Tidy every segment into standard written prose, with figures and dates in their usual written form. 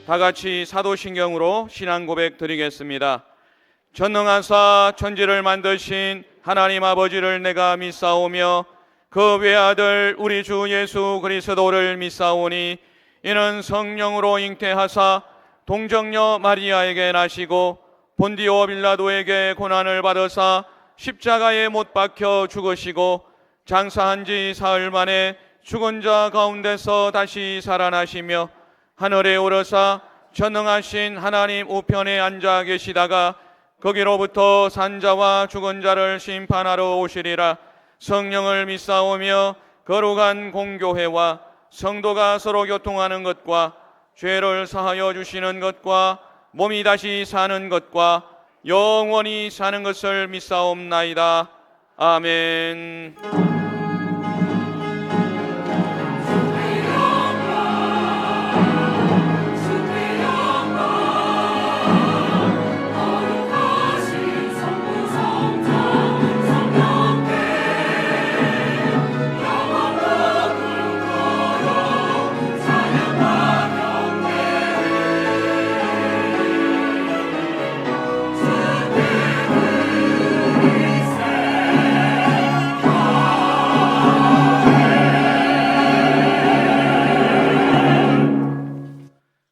다 같이 사도신경으로 신앙 고백 드리겠습니다. 전능하사 천지를 만드신 하나님 아버지를 내가 믿사오며 그 외아들 우리 주 예수 그리스도를 믿사오니 이는 성령으로 잉태하사 동정녀 마리아에게 나시고 본디오 빌라도에게 고난을 받으사 십자가에 못 박혀 죽으시고 장사한 지 사흘 만에 죽은 자 가운데서 다시 살아나시며 하늘에 오르사 전능하신 하나님 우편에 앉아 계시다가 거기로부터 산자와 죽은 자를 심판하러 오시리라. 성령을 믿사오며 거룩한 공교회와 성도가 서로 교통하는 것과 죄를 사하여 주시는 것과 몸이 다시 사는 것과 영원히 사는 것을 믿사옵나이다. 아멘.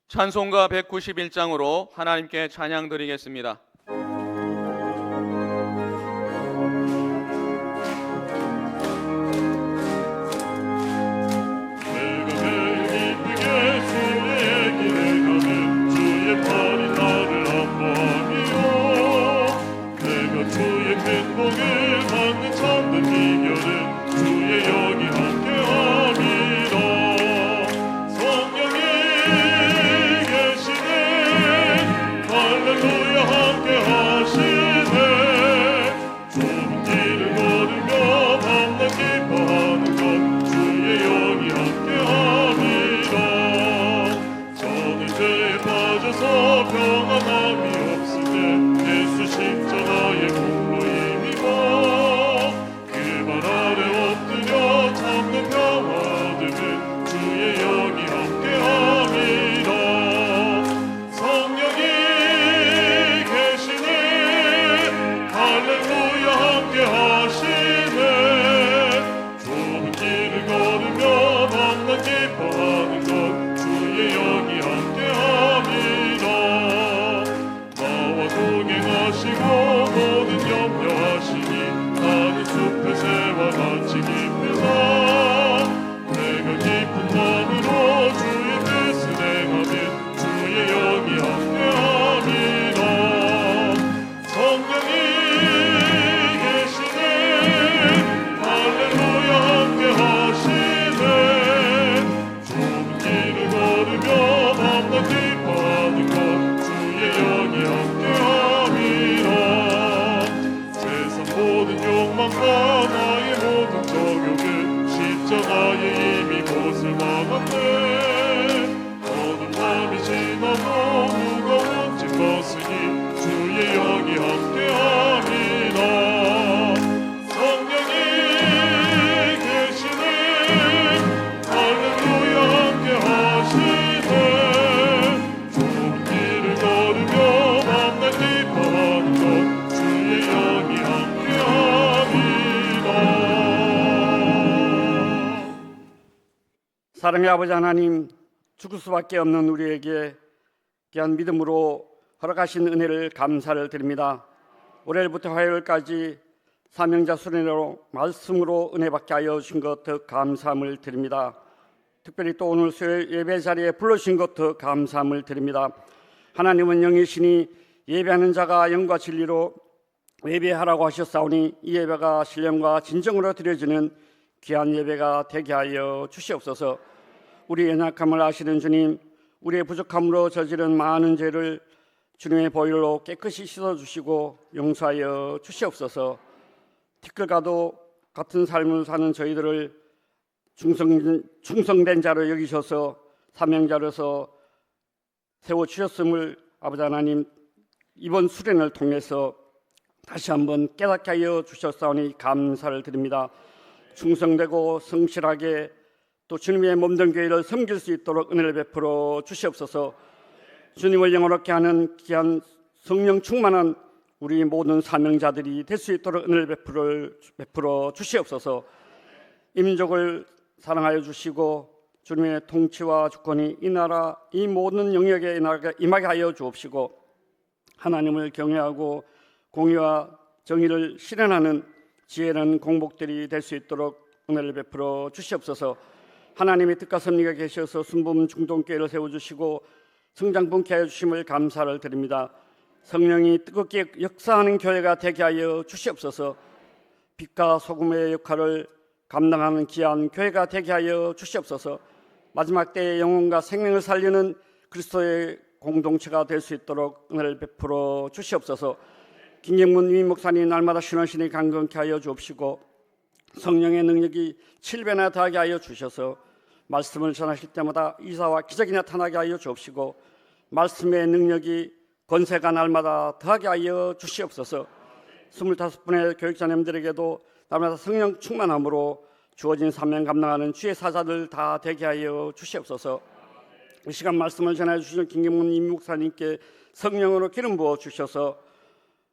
찬송가 191장으로 하나님께 찬양 드리겠습니다. 사랑의 아버지 하나님, 죽을 수밖에 없는 우리에게 귀한 믿음으로 허락하신 은혜를 감사를 드립니다. 월요일부터 화요일까지 사명자 수련회로 말씀으로 은혜 받게 하여 주신 것 더 감사함을 드립니다. 특별히 또 오늘 수요일 예배 자리에 불러주신 것 더 감사함을 드립니다. 하나님은 영이시니 예배하는 자가 영과 진리로 예배하라고 하셨사오니 이 예배가 신령과 진정으로 드려지는 귀한 예배가 되게 하여 주시옵소서. 우리 연약함을 아시는 주님, 우리의 부족함으로 저지른 많은 죄를 주님의 보혈로 깨끗이 씻어주시고 용서하여 주시옵소서. 티끌과도 같은 삶을 사는 저희들을 충성된 자로 여기셔서 사명자로서 세워주셨음을 아버지 하나님 이번 수련을 통해서 다시 한번 깨닫게 하여 주셨사오니 감사를 드립니다. 충성되고 성실하게 또 주님의 몸된 교회를 섬길 수 있도록 은혜를 베풀어 주시옵소서. 주님을 영원롭게 하는 귀한 성령 충만한 우리 모든 사명자들이 될 수 있도록 은혜를 베풀어 주시옵소서. 이 민족을 사랑하여 주시고 주님의 통치와 주권이 이 나라 이 모든 영역에 임하게 하여 주옵시고, 하나님을 경외하고 공의와 정의를 실현하는 지혜로운 공복들이 될 수 있도록 은혜를 베풀어 주시옵소서. 하나님의 뜻과 섭리가 계셔서 순분 중동교회를 세워주시고 성장분케 하여 주심을 감사를 드립니다. 성령이 뜨겁게 역사하는 교회가 되게 하여 주시옵소서. 빛과 소금의 역할을 감당하는 귀한 교회가 되게 하여 주시옵소서. 마지막 때의 영혼과 생명을 살리는 그리스도의 공동체가 될 수 있도록 은혜를 베풀어 주시옵소서. 김경문 위임 목사님 날마다 신원신이 강건케 하여 주옵시고 성령의 능력이 7배나 더하게 하여 주셔서 말씀을 전하실 때마다 이사와 기적이 나타나게 하여 주옵시고 말씀의 능력이 권세가 날마다 더하게 하여 주시옵소서. 25분의 교육자님들에게도 날마다 성령 충만함으로 주어진 사명 감당하는 주의 사자들 다 되게 하여 주시옵소서. 이 시간 말씀을 전해 주신 김경문 임 목사님께 성령으로 기름 부어 주셔서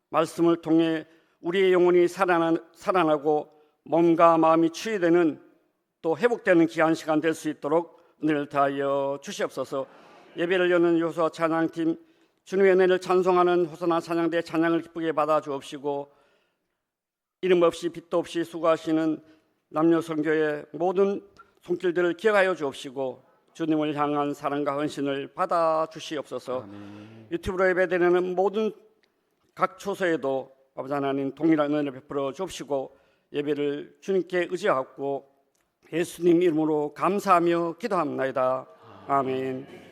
말씀을 통해 우리의 영혼이 살아나고 몸과 마음이 치유되는 또 회복되는 귀한 시간 될 수 있도록 은혜를 다하여 주시옵소서. 예배를 여는 요소와 찬양팀 주님의 은혜를 찬송하는 호사나 찬양대 찬양을 기쁘게 받아 주옵시고, 이름 없이 빛도 없이 수고하시는 남녀 선교의 모든 손길들을 기억하여 주옵시고 주님을 향한 사랑과 헌신을 받아 주시옵소서. 유튜브로 예배드리는 모든 각 초소에도 아버지 하나님 동일한 은혜를 베풀어 주옵시고 예배를 주님께 의지하고 예수님 이름으로 감사하며 기도합나이다. 아멘.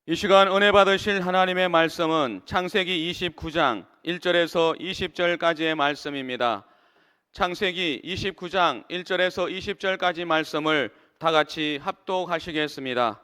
이 시간 은혜 받으실 하나님의 말씀은 창세기 29장 1절에서 20절까지의 말씀입니다. 창세기 29장 1절에서 20절까지 말씀을 다 같이 합독하시겠습니다.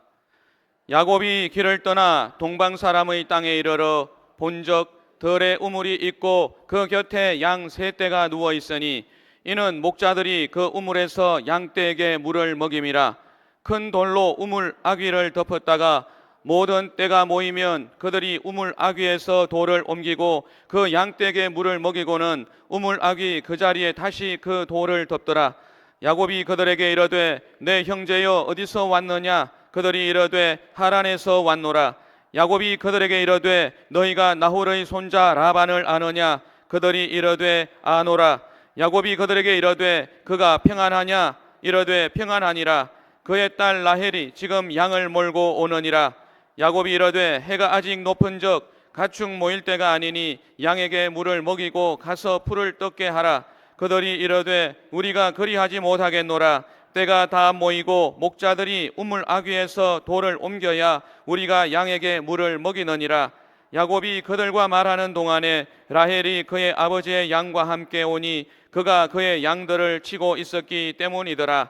야곱이 길을 떠나 동방 사람의 땅에 이르러 본적 들에 우물이 있고 그 곁에 양 세 떼가 누워 있으니 이는 목자들이 그 우물에서 양떼에게 물을 먹임이라. 큰 돌로 우물 아귀를 덮었다가 모든 떼가 모이면 그들이 우물 아귀에서 돌을 옮기고 그 양떼에게 물을 먹이고는 우물 아귀 그 자리에 다시 그 돌을 덮더라. 야곱이 그들에게 이르되 내 형제여 어디서 왔느냐? 그들이 이르되 하란에서 왔노라. 야곱이 그들에게 이르되 너희가 나홀의 손자 라반을 아느냐? 그들이 이르되 아노라. 야곱이 그들에게 이르되 그가 평안하냐? 이르되 평안하니라. 그의 딸 라헬이 지금 양을 몰고 오느니라. 야곱이 이르되 해가 아직 높은즉 가축 모일 때가 아니니 양에게 물을 먹이고 가서 풀을 뜯게 하라. 그들이 이르되 우리가 그리하지 못하겠노라. 때가 다 모이고 목자들이 우물 아귀에서 돌을 옮겨야 우리가 양에게 물을 먹이느니라. 야곱이 그들과 말하는 동안에 라헬이 그의 아버지의 양과 함께 오니 그가 그의 양들을 치고 있었기 때문이더라.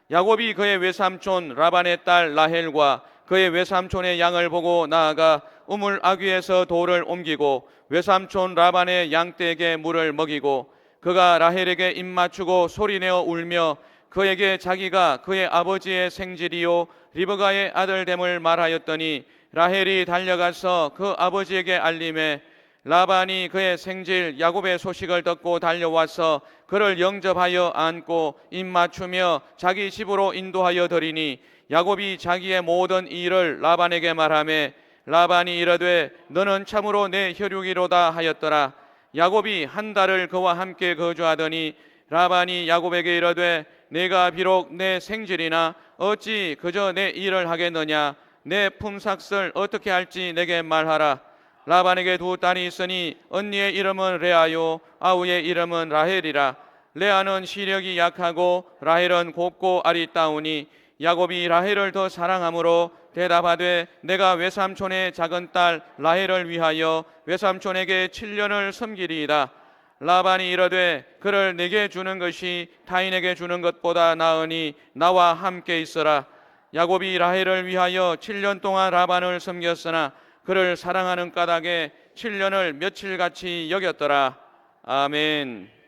야곱이 그의 외삼촌 라반의 딸 라헬과 그의 외삼촌의 양을 보고 나아가 우물 아귀에서 돌을 옮기고 외삼촌 라반의 양떼에게 물을 먹이고 그가 라헬에게 입맞추고 소리내어 울며 그에게 자기가 그의 아버지의 생질이요 리브가의 아들됨을 말하였더니 라헬이 달려가서 그 아버지에게 알림해 라반이 그의 생질 야곱의 소식을 듣고 달려와서 그를 영접하여 안고 입맞추며 자기 집으로 인도하여 드리니 야곱이 자기의 모든 일을 라반에게 말하매 라반이 이르되 너는 참으로 내 혈육이로다 하였더라. 야곱이 한 달을 그와 함께 거주하더니 라반이 야곱에게 이르되 내가 비록 내 생질이나 어찌 그저 내 일을 하겠느냐? 내 품삯을 어떻게 할지 내게 말하라. 라반에게 두 딸이 있으니 언니의 이름은 레아요 아우의 이름은 라헬이라. 레아는 시력이 약하고 라헬은 곱고 아리따우니 야곱이 라헬을 더 사랑하므로 대답하되 내가 외삼촌의 작은 딸 라헬을 위하여 외삼촌에게 7년을 섬기리이다. 라반이 이르되 그를 내게 주는 것이 타인에게 주는 것보다 나으니 나와 함께 있으라. 야곱이 라헬을 위하여 7년 동안 라반을 섬겼으나 그를 사랑하는 까닭에 7년을 며칠같이 여겼더라. 아멘.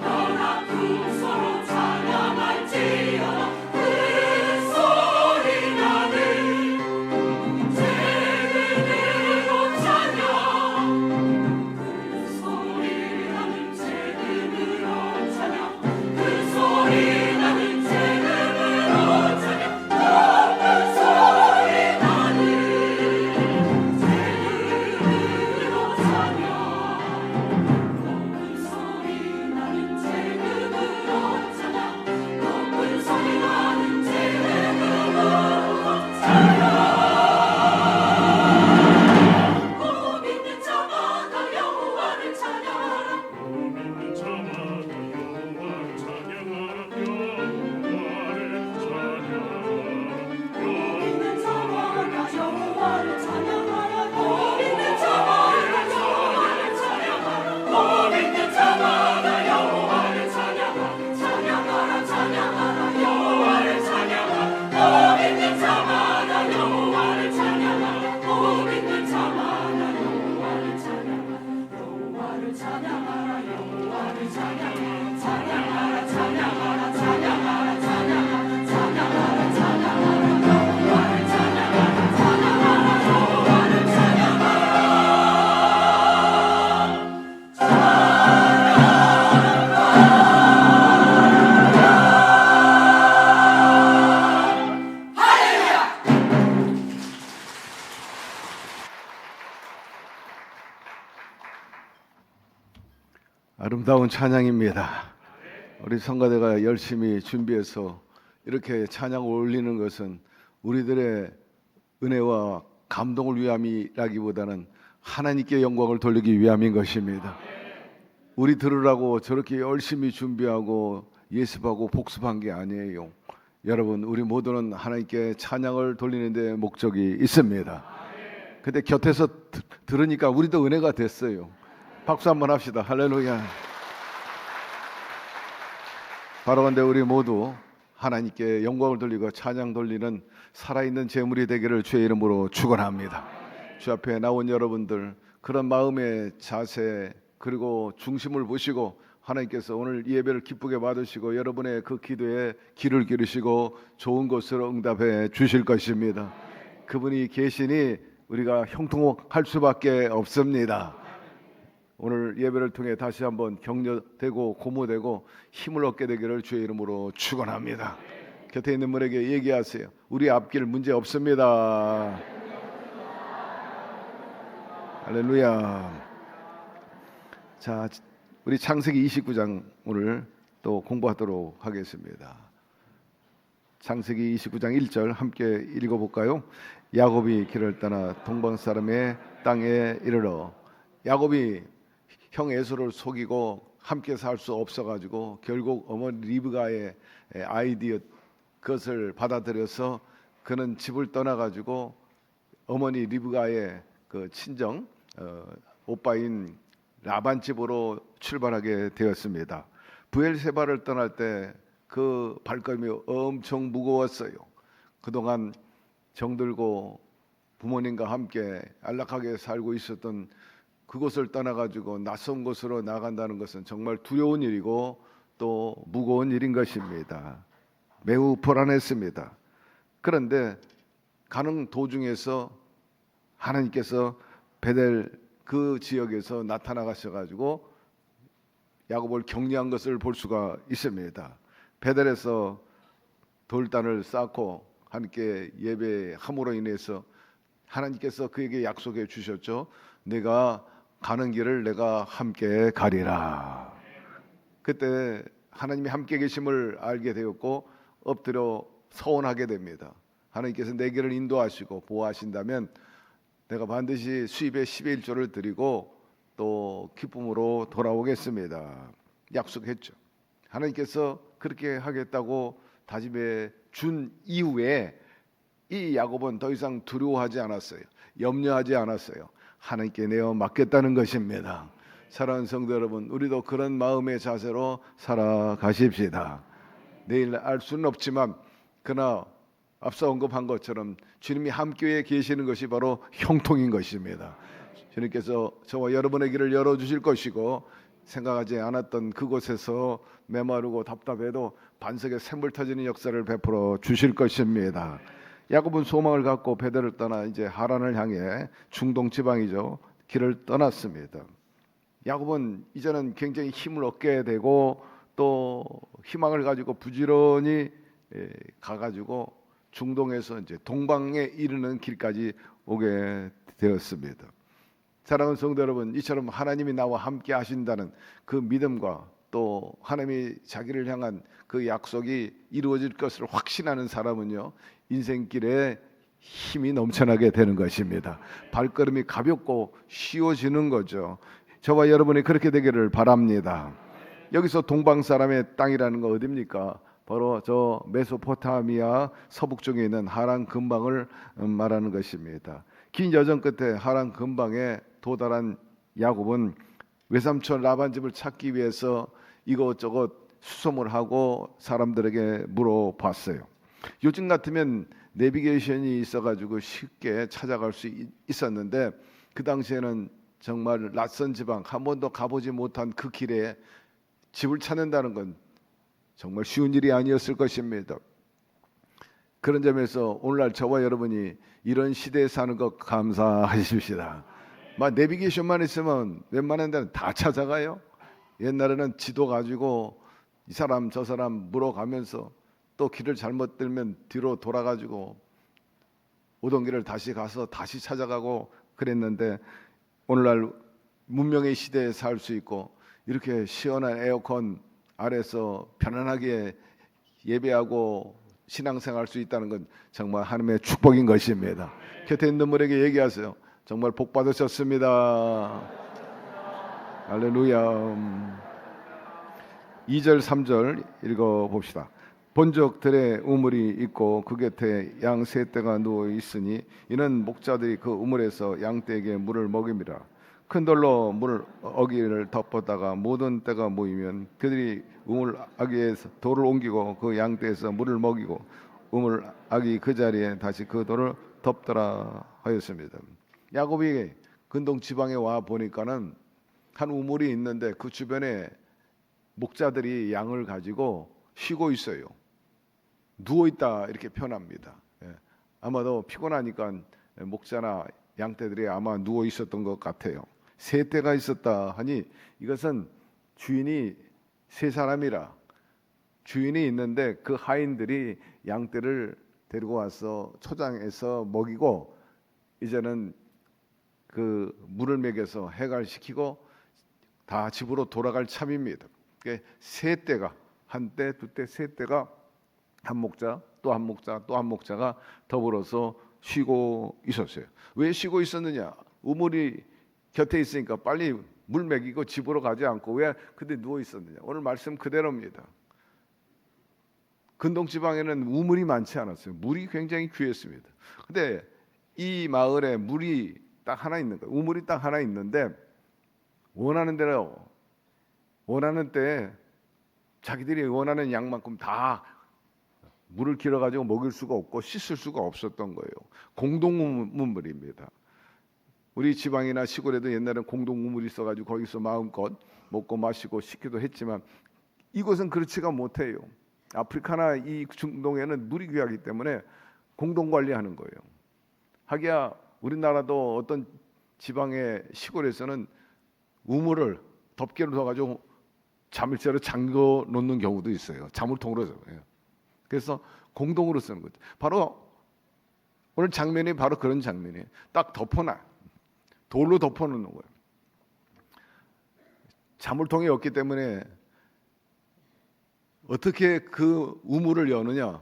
연합 군소로 아름다운 찬양입니다. 우리 성가대가 열심히 준비해서 이렇게 찬양을 올리는 것은 우리들의 은혜와 감동을 위함이라기보다는 하나님께 영광을 돌리기 위함인 것입니다. 우리 들으라고 저렇게 열심히 준비하고 예습하고 복습한 게 아니에요. 여러분, 우리 모두는 하나님께 찬양을 돌리는 데 목적이 있습니다. 근데 곁에서 들으니까 우리도 은혜가 됐어요. 박수 한번 합시다. 할렐루야. 바라건대 우리 모두 하나님께 영광을 돌리고 찬양 돌리는 살아있는 제물이 되기를 주의 이름으로 축원합니다. 주 앞에 나온 여러분들, 그런 마음의 자세 그리고 중심을 보시고 하나님께서 오늘 이 예배를 기쁘게 받으시고 여러분의 그 기도에 귀를 기르시고 좋은 것으로 응답해 주실 것입니다. 그분이 계시니 우리가 형통할 수밖에 없습니다. 오늘 예배를 통해 다시 한번 격려되고 고무되고 힘을 얻게 되기를 주의 이름으로 축원합니다. 곁에 있는 분에게 얘기하세요. 우리 앞길 문제 없습니다. 할렐루야. 자, 우리 창세기 29장 오늘 또 공부하도록 하겠습니다. 창세기 29장 1절 함께 읽어볼까요? 야곱이 길을 떠나 동방 사람의 땅에 이르러. 야곱이 형 에서를 속이고 함께 살 수 없어가지고 결국 어머니 리브가의 아이디어 그것을 받아들여서 그는 집을 떠나가지고 어머니 리브가의 그 친정 오빠인 라반 집으로 출발하게 되었습니다. 부엘세바를 떠날 때 그 발걸음이 엄청 무거웠어요. 그동안 정들고 부모님과 함께 안락하게 살고 있었던 그곳을 떠나가지고 낯선 곳으로 나간다는 것은 정말 두려운 일이고 또 무거운 일인 것입니다. 매우 불안했습니다. 그런데 가는 도중에서 하나님께서 베델 그 지역에서 나타나가셔가지고 야곱을 격려한 것을 볼 수가 있습니다. 베델에서 돌단을 쌓고 함께 예배함으로 인해서 하나님께서 그에게 약속해 주셨죠. 내가 가는 길을 내가 함께 가리라. 그때 하나님이 함께 계심을 알게 되었고 엎드려 서원하게 됩니다. 하나님께서 내 길을 인도하시고 보호하신다면 내가 반드시 수입의 10의 1조를 드리고 또 기쁨으로 돌아오겠습니다. 약속했죠. 하나님께서 그렇게 하겠다고 다짐해 준 이후에 이 야곱은 더 이상 두려워하지 않았어요. 염려하지 않았어요. 하나님께 내어 맡겼다는 것입니다. 사랑하는 성도 여러분, 우리도 그런 마음의 자세로 살아가십시다. 내일 알 수는 없지만 그러나 앞서 언급한 것처럼 주님이 함께 계시는 것이 바로 형통인 것입니다. 주님께서 저와 여러분의 길을 열어주실 것이고 생각하지 않았던 그곳에서 메마르고 답답해도 반석에 샘물 터지는 역사를 베풀어 주실 것입니다. 야곱은 소망을 갖고 베델을 떠나 이제 하란을 향해 중동 지방이죠. 길을 떠났습니다. 야곱은 이제는 굉장히 힘을 얻게 되고 또 희망을 가지고 부지런히 가가지고 중동에서 이제 동방에 이르는 길까지 오게 되었습니다. 사랑하는 성도 여러분, 이처럼 하나님이 나와 함께 하신다는 그 믿음과 또 하나님이 자기를 향한 그 약속이 이루어질 것을 확신하는 사람은요, 인생길에 힘이 넘쳐나게 되는 것입니다. 발걸음이 가볍고 쉬워지는 거죠. 저와 여러분이 그렇게 되기를 바랍니다. 여기서 동방 사람의 땅이라는 거 어디입니까? 바로 저 메소포타미아 서북 쪽에 있는 하란 근방을 말하는 것입니다. 긴 여정 끝에 하란 근방에 도달한 야곱은 외삼촌 라반 집을 찾기 위해서 이것저것 수소문 하고 사람들에게 물어봤어요. 요즘 같으면 내비게이션이 있어가지고 쉽게 찾아갈 수 있었는데 그 당시에는 정말 낯선 지방 한 번도 가보지 못한 그 길에 집을 찾는다는 건 정말 쉬운 일이 아니었을 것입니다. 그런 점에서 오늘날 저와 여러분이 이런 시대에 사는 것 감사하십시다. 막 내비게이션만 있으면 웬만한 데는 다 찾아가요. 옛날에는 지도 가지고 이 사람 저 사람 물어가면서 또 길을 잘못 들면 뒤로 돌아가지고 오던 길을 다시 가서 다시 찾아가고 그랬는데 오늘날 문명의 시대에 살 수 있고 이렇게 시원한 에어컨 아래서 편안하게 예배하고 신앙생활할 수 있다는 건 정말 하나님의 축복인 것입니다. 곁에 있는 분에게 얘기하세요. 정말 복 받으셨습니다. 할렐루야. 2절 3절 읽어 봅시다. 본적 들에 우물이 있고 그 곁에 양 세 떼가 누워 있으니 이는 목자들이 그 우물에서 양 떼에게 물을 먹입니다. 큰 돌로 물 어기를 덮었다가 모든 떼가 모이면 그들이 우물 아기에서 돌을 옮기고 그 양 떼에서 물을 먹이고 우물 아기 그 자리에 다시 그 돌을 덮더라 하였습니다. 야곱이 근동 지방에 와 보니까는 한 우물이 있는데 그 주변에 목자들이 양을 가지고 쉬고 있어요. 누워 있다 이렇게 표현합니다. 아마도 피곤하니까 목자나 양떼들이 아마 누워 있었던 것 같아요. 세 떼가 있었다 하니 이것은 주인이 세 사람이라 주인이 있는데 그 하인들이 양떼를 데리고 와서 초장에서 먹이고 이제는 그 물을 먹여서 해갈시키고 다 집으로 돌아갈 참입니다. 세 떼가 한 떼, 두 떼, 세 떼가 한 목자, 또 한 목자, 또 한 목자가 더불어서 쉬고 있었어요. 왜 쉬고 있었느냐? 우물이 곁에 있으니까 빨리 물 먹이고 집으로 가지 않고 왜 그때 누워 있었느냐? 오늘 말씀 그대로입니다. 근동 지방에는 우물이 많지 않았어요. 물이 굉장히 귀했습니다. 근데 이 마을에 물이 딱 하나 있는 거예요. 우물이 딱 하나 있는데 원하는 대로 원하는 때에 자기들이 원하는 양만큼 다 물을 길어 가지고 먹일 수가 없고 씻을 수가 없었던 거예요. 공동 우물입니다. 우리 지방이나 시골에도 옛날에는 공동 우물이 있어 가지고 거기서 마음껏 먹고 마시고 씻기도 했지만 이곳은 그렇지가 못해요. 아프리카나 이 중동에는 물이 귀하기 때문에 공동 관리하는 거예요. 하기야 우리나라도 어떤 지방의 시골에서는 우물을 덮개로 둬가지고 자물쇠로 잠궈 놓는 경우도 있어요. 자물통으로. 그래서 공동으로 쓰는 거죠. 바로 오늘 장면이 바로 그런 장면이에요. 딱 덮어놔. 돌로 덮어놓는 거예요. 자물통이 없기 때문에 어떻게 그 우물을 여느냐?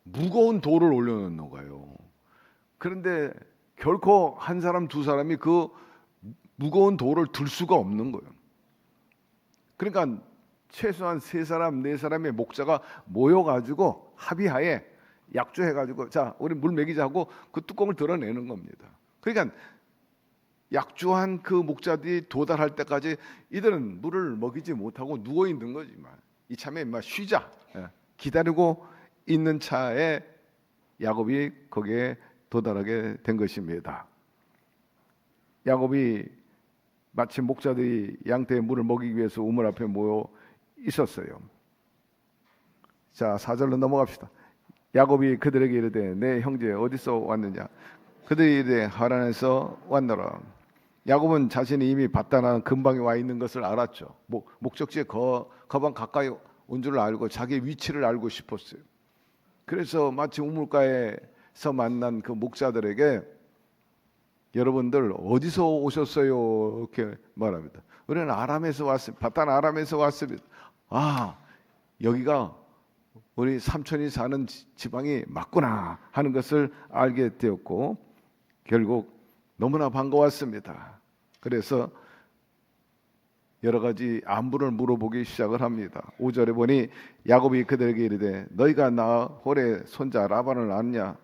무거운 돌을 올려놓는 거예요. 그런데 결코 한 사람 두 사람이 그 무거운 돌을 들 수가 없는 거예요. 그러니까 최소한 세 사람, 네 사람의 목자가 모여가지고 합의하에 약주해가지고 자 우리 물 먹이자 하고 그 뚜껑을 드러내는 겁니다. 그러니까 약주한 그 목자들이 도달할 때까지 이들은 물을 먹이지 못하고 누워 있는 거지만 이참에 쉬자 기다리고 있는 차에 야곱이 거기에 도달하게 된 것입니다. 야곱이 마침 목자들이 양떼의 물을 먹이기 위해서 우물 앞에 모여 있었어요. 자, 4절로 넘어갑시다. 야곱이 그들에게 이르되 내 형제 어디서 왔느냐? 그들이 이르되 하란에서 왔노라. 야곱은 자신이 이미 바다나 근방에 와 있는 것을 알았죠. 목적지에 거방 가까이 온 줄 알고 자기 위치를 알고 싶었어요. 그래서 마치 우물가에서 만난 그 목자들에게 여러분들 어디서 오셨어요? 이렇게 말합니다. 우리는 아람에서 왔습니다. 바단 아람에서 왔습니다. 아, 여기가 우리 삼촌이 사는 지방이 맞구나 하는 것을 알게 되었고 결국 너무나 반가웠습니다. 그래서 여러 가지 안부를 물어보기 시작을 합니다. 5절에 보니 야곱이 그들에게 이르되 너희가 나홀의 손자 라반을 아느냐?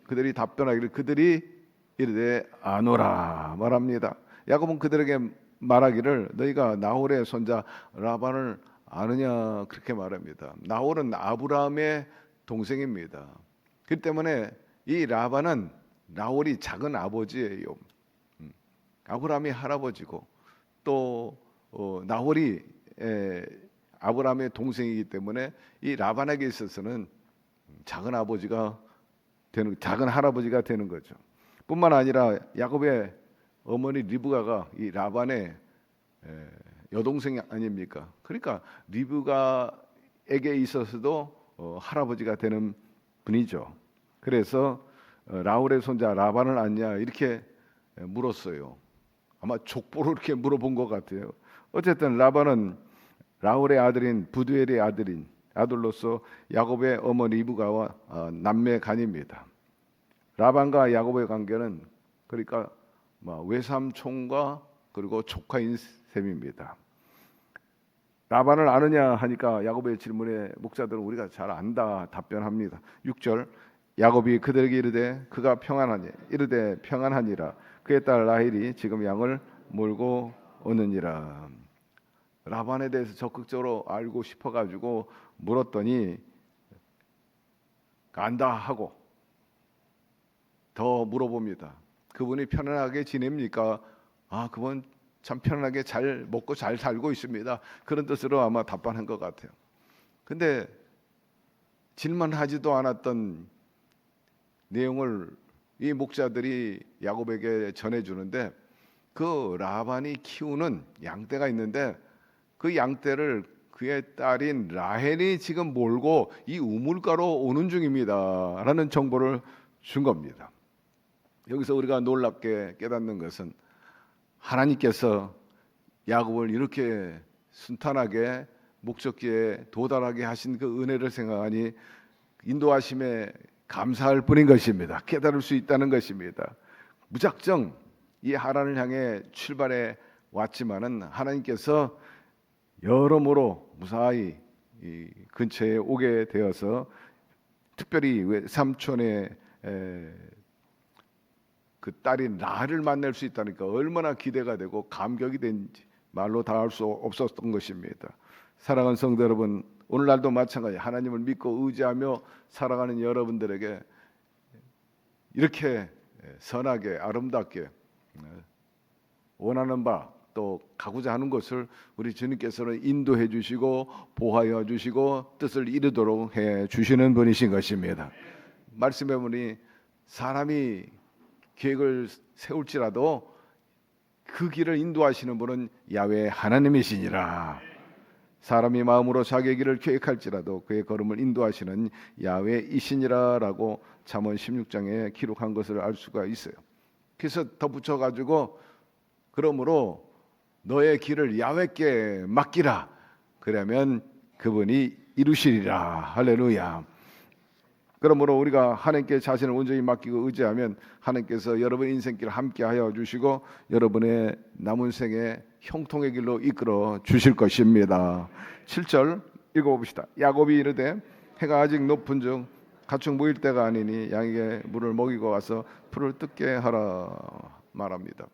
그들이 답변하기를 그들이 이르되 아노라 말합니다. 야곱은 그들에게 말하기를 너희가 나홀의 손자 라반을 아느냐 그렇게 말합니다. 나홀은 아브라함의 동생입니다. 그렇기 때문에 이 라반은 나홀이 작은 아버지예요. 아브라함이 할아버지고 또 나홀이 아브라함의 동생이기 때문에 이 라반에게 있어서는 작은 아버지가 되는 작은 할아버지가 되는 거죠. 뿐만 아니라 야곱의 어머니 리브가가 이 라반의 여동생 아닙니까? 그러니까 리브가에게 있어서도 할아버지가 되는 분이죠. 그래서 라울의 손자 라반을 아냐 이렇게 물었어요. 아마 족보로 이렇게 물어본 것 같아요. 어쨌든 라반은 라울의 아들인 부두엘의 아들로서 야곱의 어머니 이브가와 남매 간입니다. 라반과 야곱의 관계는 그러니까 외삼촌과 그리고 조카인 셈입니다. 라반을 아느냐 하니까 야곱의 질문에 목자들은 우리가 잘 안다 답변합니다. 6절 야곱이 그들에게 이르되 그가 이르되 평안하니라. 그의 딸 라헬이 지금 양을 몰고 오느니라. 라반에 대해서 적극적으로 알고 싶어가지고 물었더니 안다 하고 더 물어봅니다. 그분이 편안하게 지냅니까? 그분 참 편안하게 잘 먹고 잘 살고 있습니다. 그런 뜻으로 아마 답변한 것 같아요. 근데 질문하지도 않았던 내용을 이 목자들이 야곱에게 전해주는데 그 라반이 키우는 양떼가 있는데 그 양떼를 그의 딸인 라헬이 지금 몰고 이 우물가로 오는 중입니다 라는 정보를 준 겁니다. 여기서 우리가 놀랍게 깨닫는 것은 하나님께서 야곱을 이렇게 순탄하게 목적지에 도달하게 하신 그 은혜를 생각하니 인도하심에 감사할 뿐인 것입니다. 깨달을 수 있다는 것입니다. 무작정 이 하란을 향해 출발해 왔지만은 하나님께서 여러모로 무사히 이 근처에 오게 되어서 특별히 삼촌의 그 딸인 라헬을 만날 수 있다니까 얼마나 기대가 되고 감격이 된지 말로 다 할 수 없었던 것입니다. 사랑하는 성도 여러분, 오늘날도 마찬가지 하나님을 믿고 의지하며 살아가는 여러분들에게 이렇게 선하게 아름답게 원하는 바 또 가고자 하는 것을 우리 주님께서는 인도해 주시고 보호하여 주시고 뜻을 이루도록 해 주시는 분이신 것입니다. 말씀해 보니 사람이 계획을 세울지라도 그 길을 인도하시는 분은 야훼 하나님이시니라. 사람이 마음으로 자기의 길을 계획할지라도 그의 걸음을 인도하시는 야훼이시니라라고 잠언 16장에 기록한 것을 알 수가 있어요. 그래서 덧붙여 가지고 그러므로 너의 길을 야훼께 맡기라. 그러면 그분이 이루시리라. 할렐루야. 그러므로 우리가 하나님께 자신을 온전히 맡기고 의지하면 하나님께서 여러분 인생길을 함께하여 주시고 여러분의 남은 생에 형통의 길로 이끌어 주실 것입니다. 7절 읽어봅시다. 야곱이 이르되 해가 아직 높은 중 가축 모일 때가 아니니 양에게 물을 먹이고 와서 풀을 뜯게 하라 말합니다.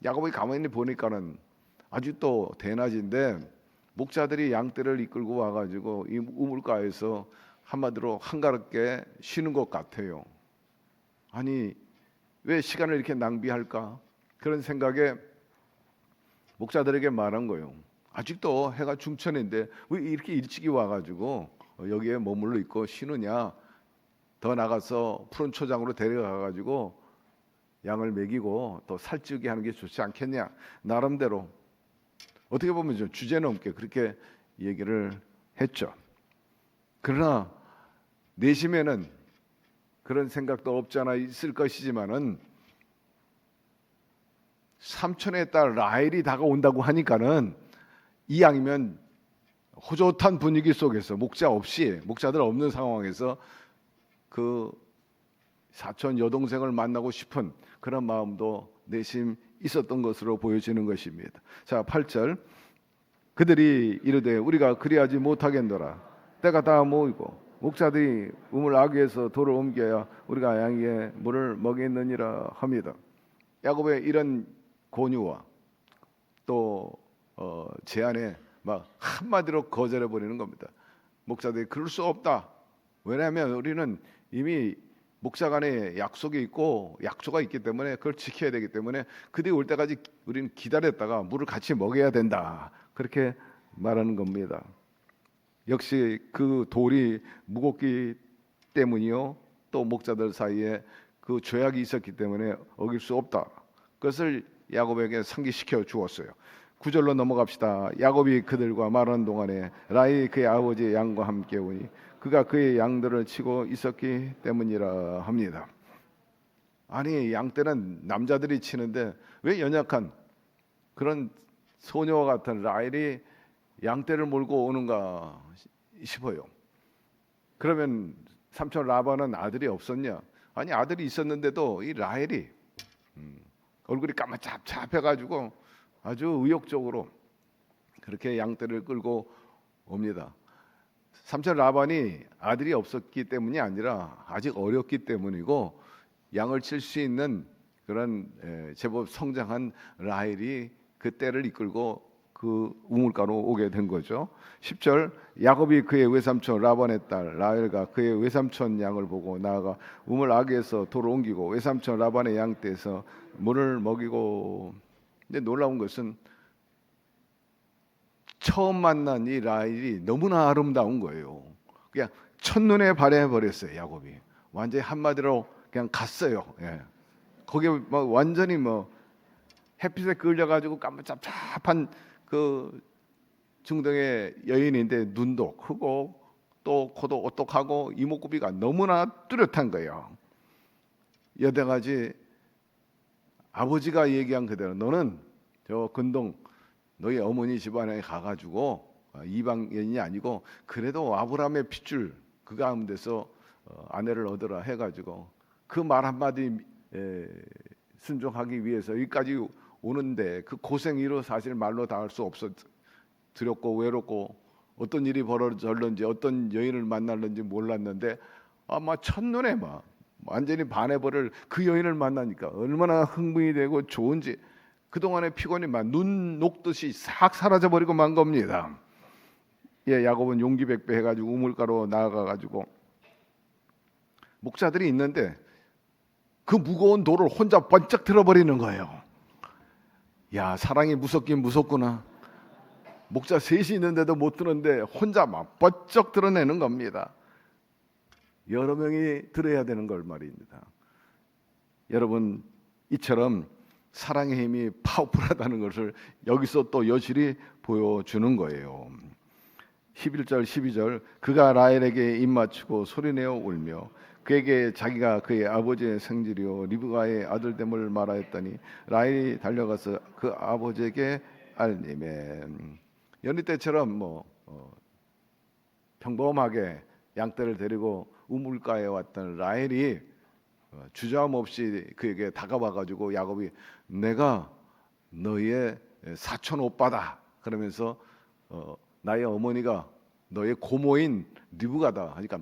야곱이 가만히 보니까는 아직도 대낮인데 목자들이 양떼를 이끌고 와가지고 이 우물가에서 한마디로 한가롭게 쉬는 것 같아요. 아니 왜 시간을 이렇게 낭비할까? 그런 생각에 목자들에게 말한 거예요. 아직도 해가 중천인데 왜 이렇게 일찍이 와가지고 여기에 머물러 있고 쉬느냐? 더 나가서 푸른 초장으로 데려가가지고 양을 먹이고 또 살찌우게 하는 게 좋지 않겠냐? 나름대로 어떻게 보면 좀 주제넘게 그렇게 얘기를 했죠. 그러나 내심에는 그런 생각도 없지 않아 있을 것이지만은 삼촌의 딸 라헬이 다가온다고 하니까는 이 양이면 호젓한 분위기 속에서 목자들 없는 상황에서 그 사촌 여동생을 만나고 싶은 그런 마음도 내심 있었던 것으로 보여지는 것입니다. 자, 8절 그들이 이르되 우리가 그리하지 못하겠노라. 때가 다 모이고 목자들이 우물 아귀에서 돌을 옮겨야 우리가 양에게 물을 먹이느니라 합니다. 야곱의 이런 권유와 또 제안에 막 한마디로 거절해 버리는 겁니다. 목자들이 그럴 수 없다. 왜냐하면 우리는 이미 목자 간에 약속이 있고 약조가 있기 때문에 그걸 지켜야 되기 때문에 그들이 올 때까지 우리는 기다렸다가 물을 같이 먹여야 된다. 그렇게 말하는 겁니다. 역시 그 돌이 무겁기 때문이요. 또 목자들 사이에 그 죄악이 있었기 때문에 어길 수 없다. 그것을 야곱에게 상기시켜 주었어요. 9절로 넘어갑시다. 야곱이 그들과 말하는 동안에 라헬이 그의 아버지 양과 함께 오니 그가 그의 양들을 치고 있었기 때문이라 합니다. 아니 양떼는 남자들이 치는데 왜 연약한 그런 소녀와 같은 라헬이 양떼를 몰고 오는가 싶어요. 그러면 삼촌 라반은 아들이 없었냐? 아니, 아들이 있었는데도 이 라헬이 얼굴이 까맣잡잡해가지고 아주 의욕적으로 그렇게 양떼를 끌고 옵니다. 삼촌 라반이 아들이 없었기 때문이 아니라 아직 어렸기 때문이고, 양을 칠 수 있는 그런 제법 성장한 라헬이 그 떼를 이끌고 그 우물가로 오게 된 거죠. 10절, 야곱이 그의 외삼촌 라반의 딸 라헬과 그의 외삼촌 양을 보고 나아가 우물 아귀에서 돌을 옮기고 외삼촌 라반의 양떼에서 물을 먹이고. 근데 놀라운 것은 처음 만난 이 라헬이 너무나 아름다운 거예요. 그냥 첫눈에 반해 버렸어요. 야곱이 완전히 한마디로 그냥 갔어요. 예. 거기에 뭐 완전히 뭐 햇빛에 끌려가지고 까무잡잡한 그 중동의 여인인데 눈도 크고 또 코도 오똑하고 이목구비가 너무나 뚜렷한 거예요. 여태까지 아버지가 얘기한 그대로 너는 저 근동 너희 어머니 집안에 가가지고 이방인이 아니고 그래도 아브라함의 핏줄 그 가운데서 아내를 얻으라 해가지고 그 말 한마디 순종하기 위해서 여기까지 오는데 그 고생이로 사실 말로 다 할 수 없어. 두렵고 외롭고 어떤 일이 벌어졌는지 어떤 여인을 만날는지 몰랐는데 아마 첫눈에 막 완전히 반해버릴 그 여인을 만나니까 얼마나 흥분이 되고 좋은지 그동안의 피곤이 막 눈 녹듯이 싹 사라져버리고 만 겁니다. 예, 야곱은 용기백배 해가지고 우물가로 나아가가지고 목자들이 있는데 그 무거운 돌을 혼자 번쩍 들어버리는 거예요. 야, 사랑이 무섭긴 무섭구나. 목자 셋이 있는데도 못 드는데 혼자 막 번쩍 드러내는 겁니다. 여러 명이 들어야 되는 걸 말입니다. 여러분, 이처럼 사랑의 힘이 파워풀하다는 것을 여기서 또 여실히 보여주는 거예요. 11절 12절, 그가 라헬에게 입맞추고 소리내어 울며 그에게 자기가 그의 아버지의 생질이요 리브가의 아들됨을 말하였더니 라헬이 달려가서 그 아버지에게 알림해. 연희 때처럼 뭐 평범하게 양떼를 데리고 우물가에 왔던 라헬이 주저함 없이 그에게 다가와가지고 야곱이 내가 너의 사촌 오빠다 그러면서 나의 어머니가 너의 고모인 리브가다 하니까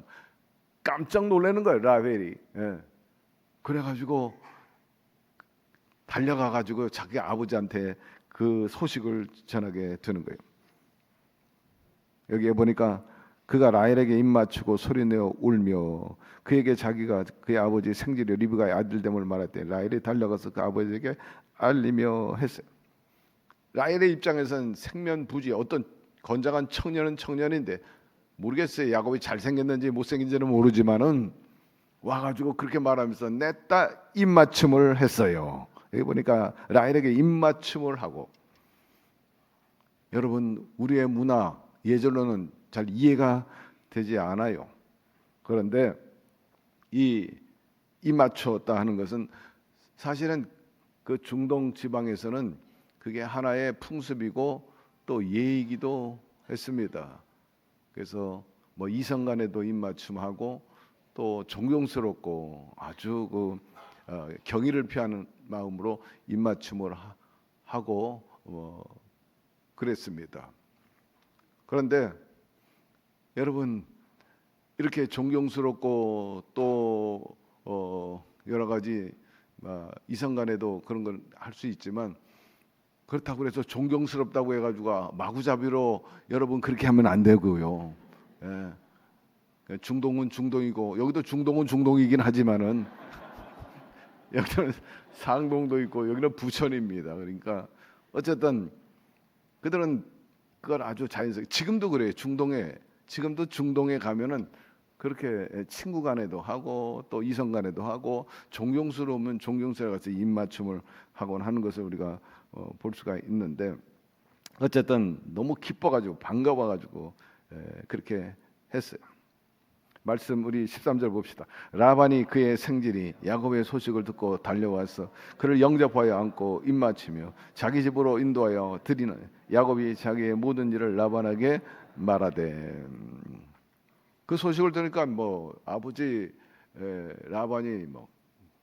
깜짝 놀라는 거예요. 라헬이. 예. 그래가지고 달려가가지고 자기 아버지한테 그 소식을 전하게 되는 거예요. 여기에 보니까 그가 라헬에게 입맞추고 소리내어 울며 그에게 자기가 그의 아버지 생질의 리브가의 아들됨을 말할 때 라헬이 달려가서 그 아버지에게 알리며 했어요. 라헬의 입장에서는 생면부지 어떤 건장한 청년은 청년인데 모르겠어요. 야곱이 잘생겼는지 못생긴지는 모르지만은 와가지고 그렇게 말하면서 내 딸 입맞춤을 했어요. 여기 보니까 라헬에게 입맞춤을 하고. 여러분, 우리의 문화 예절로는 잘 이해가 되지 않아요. 그런데 이 입맞췄다 하는 것은 사실은 그 중동 지방에서는 그게 하나의 풍습이고 또 예의이기도 했습니다. 그래서 뭐 이성간에도 입맞춤하고 또 존경스럽고 아주 그 경의를 표하는 마음으로 입맞춤을 하고 그랬습니다. 그런데 여러분, 이렇게 존경스럽고 또 여러 가지 이성간에도 그런 걸 할 수 있지만 그렇다고 해서 존경스럽다고 해가지고 마구잡이로 여러분 그렇게 하면 안 되고요. 예. 중동은 중동이고 여기도 중동은 중동이긴 하지만은 여기는 상동도 있고 여기는 부천입니다. 그러니까 어쨌든 그들은 그걸 아주 자연스럽게 지금도 그래요. 지금도 중동에 가면은 그렇게 친구 간에도 하고 또 이성 간에도 하고 존경스러우면 존경스러워 가서 입맞춤을 하곤 하는 것을 우리가 볼 수가 있는데 어쨌든 너무 기뻐가지고 반가워가지고 그렇게 했어요. 말씀 우리 13절 봅시다. 라반이 그의 생질이 야곱의 소식을 듣고 달려와서 그를 영접하여 안고 입맞추며 자기 집으로 인도하여 드리는 야곱이 자기의 모든 일을 라반에게 말하되. 그 소식을 들으니까 뭐 아버지 라반이 뭐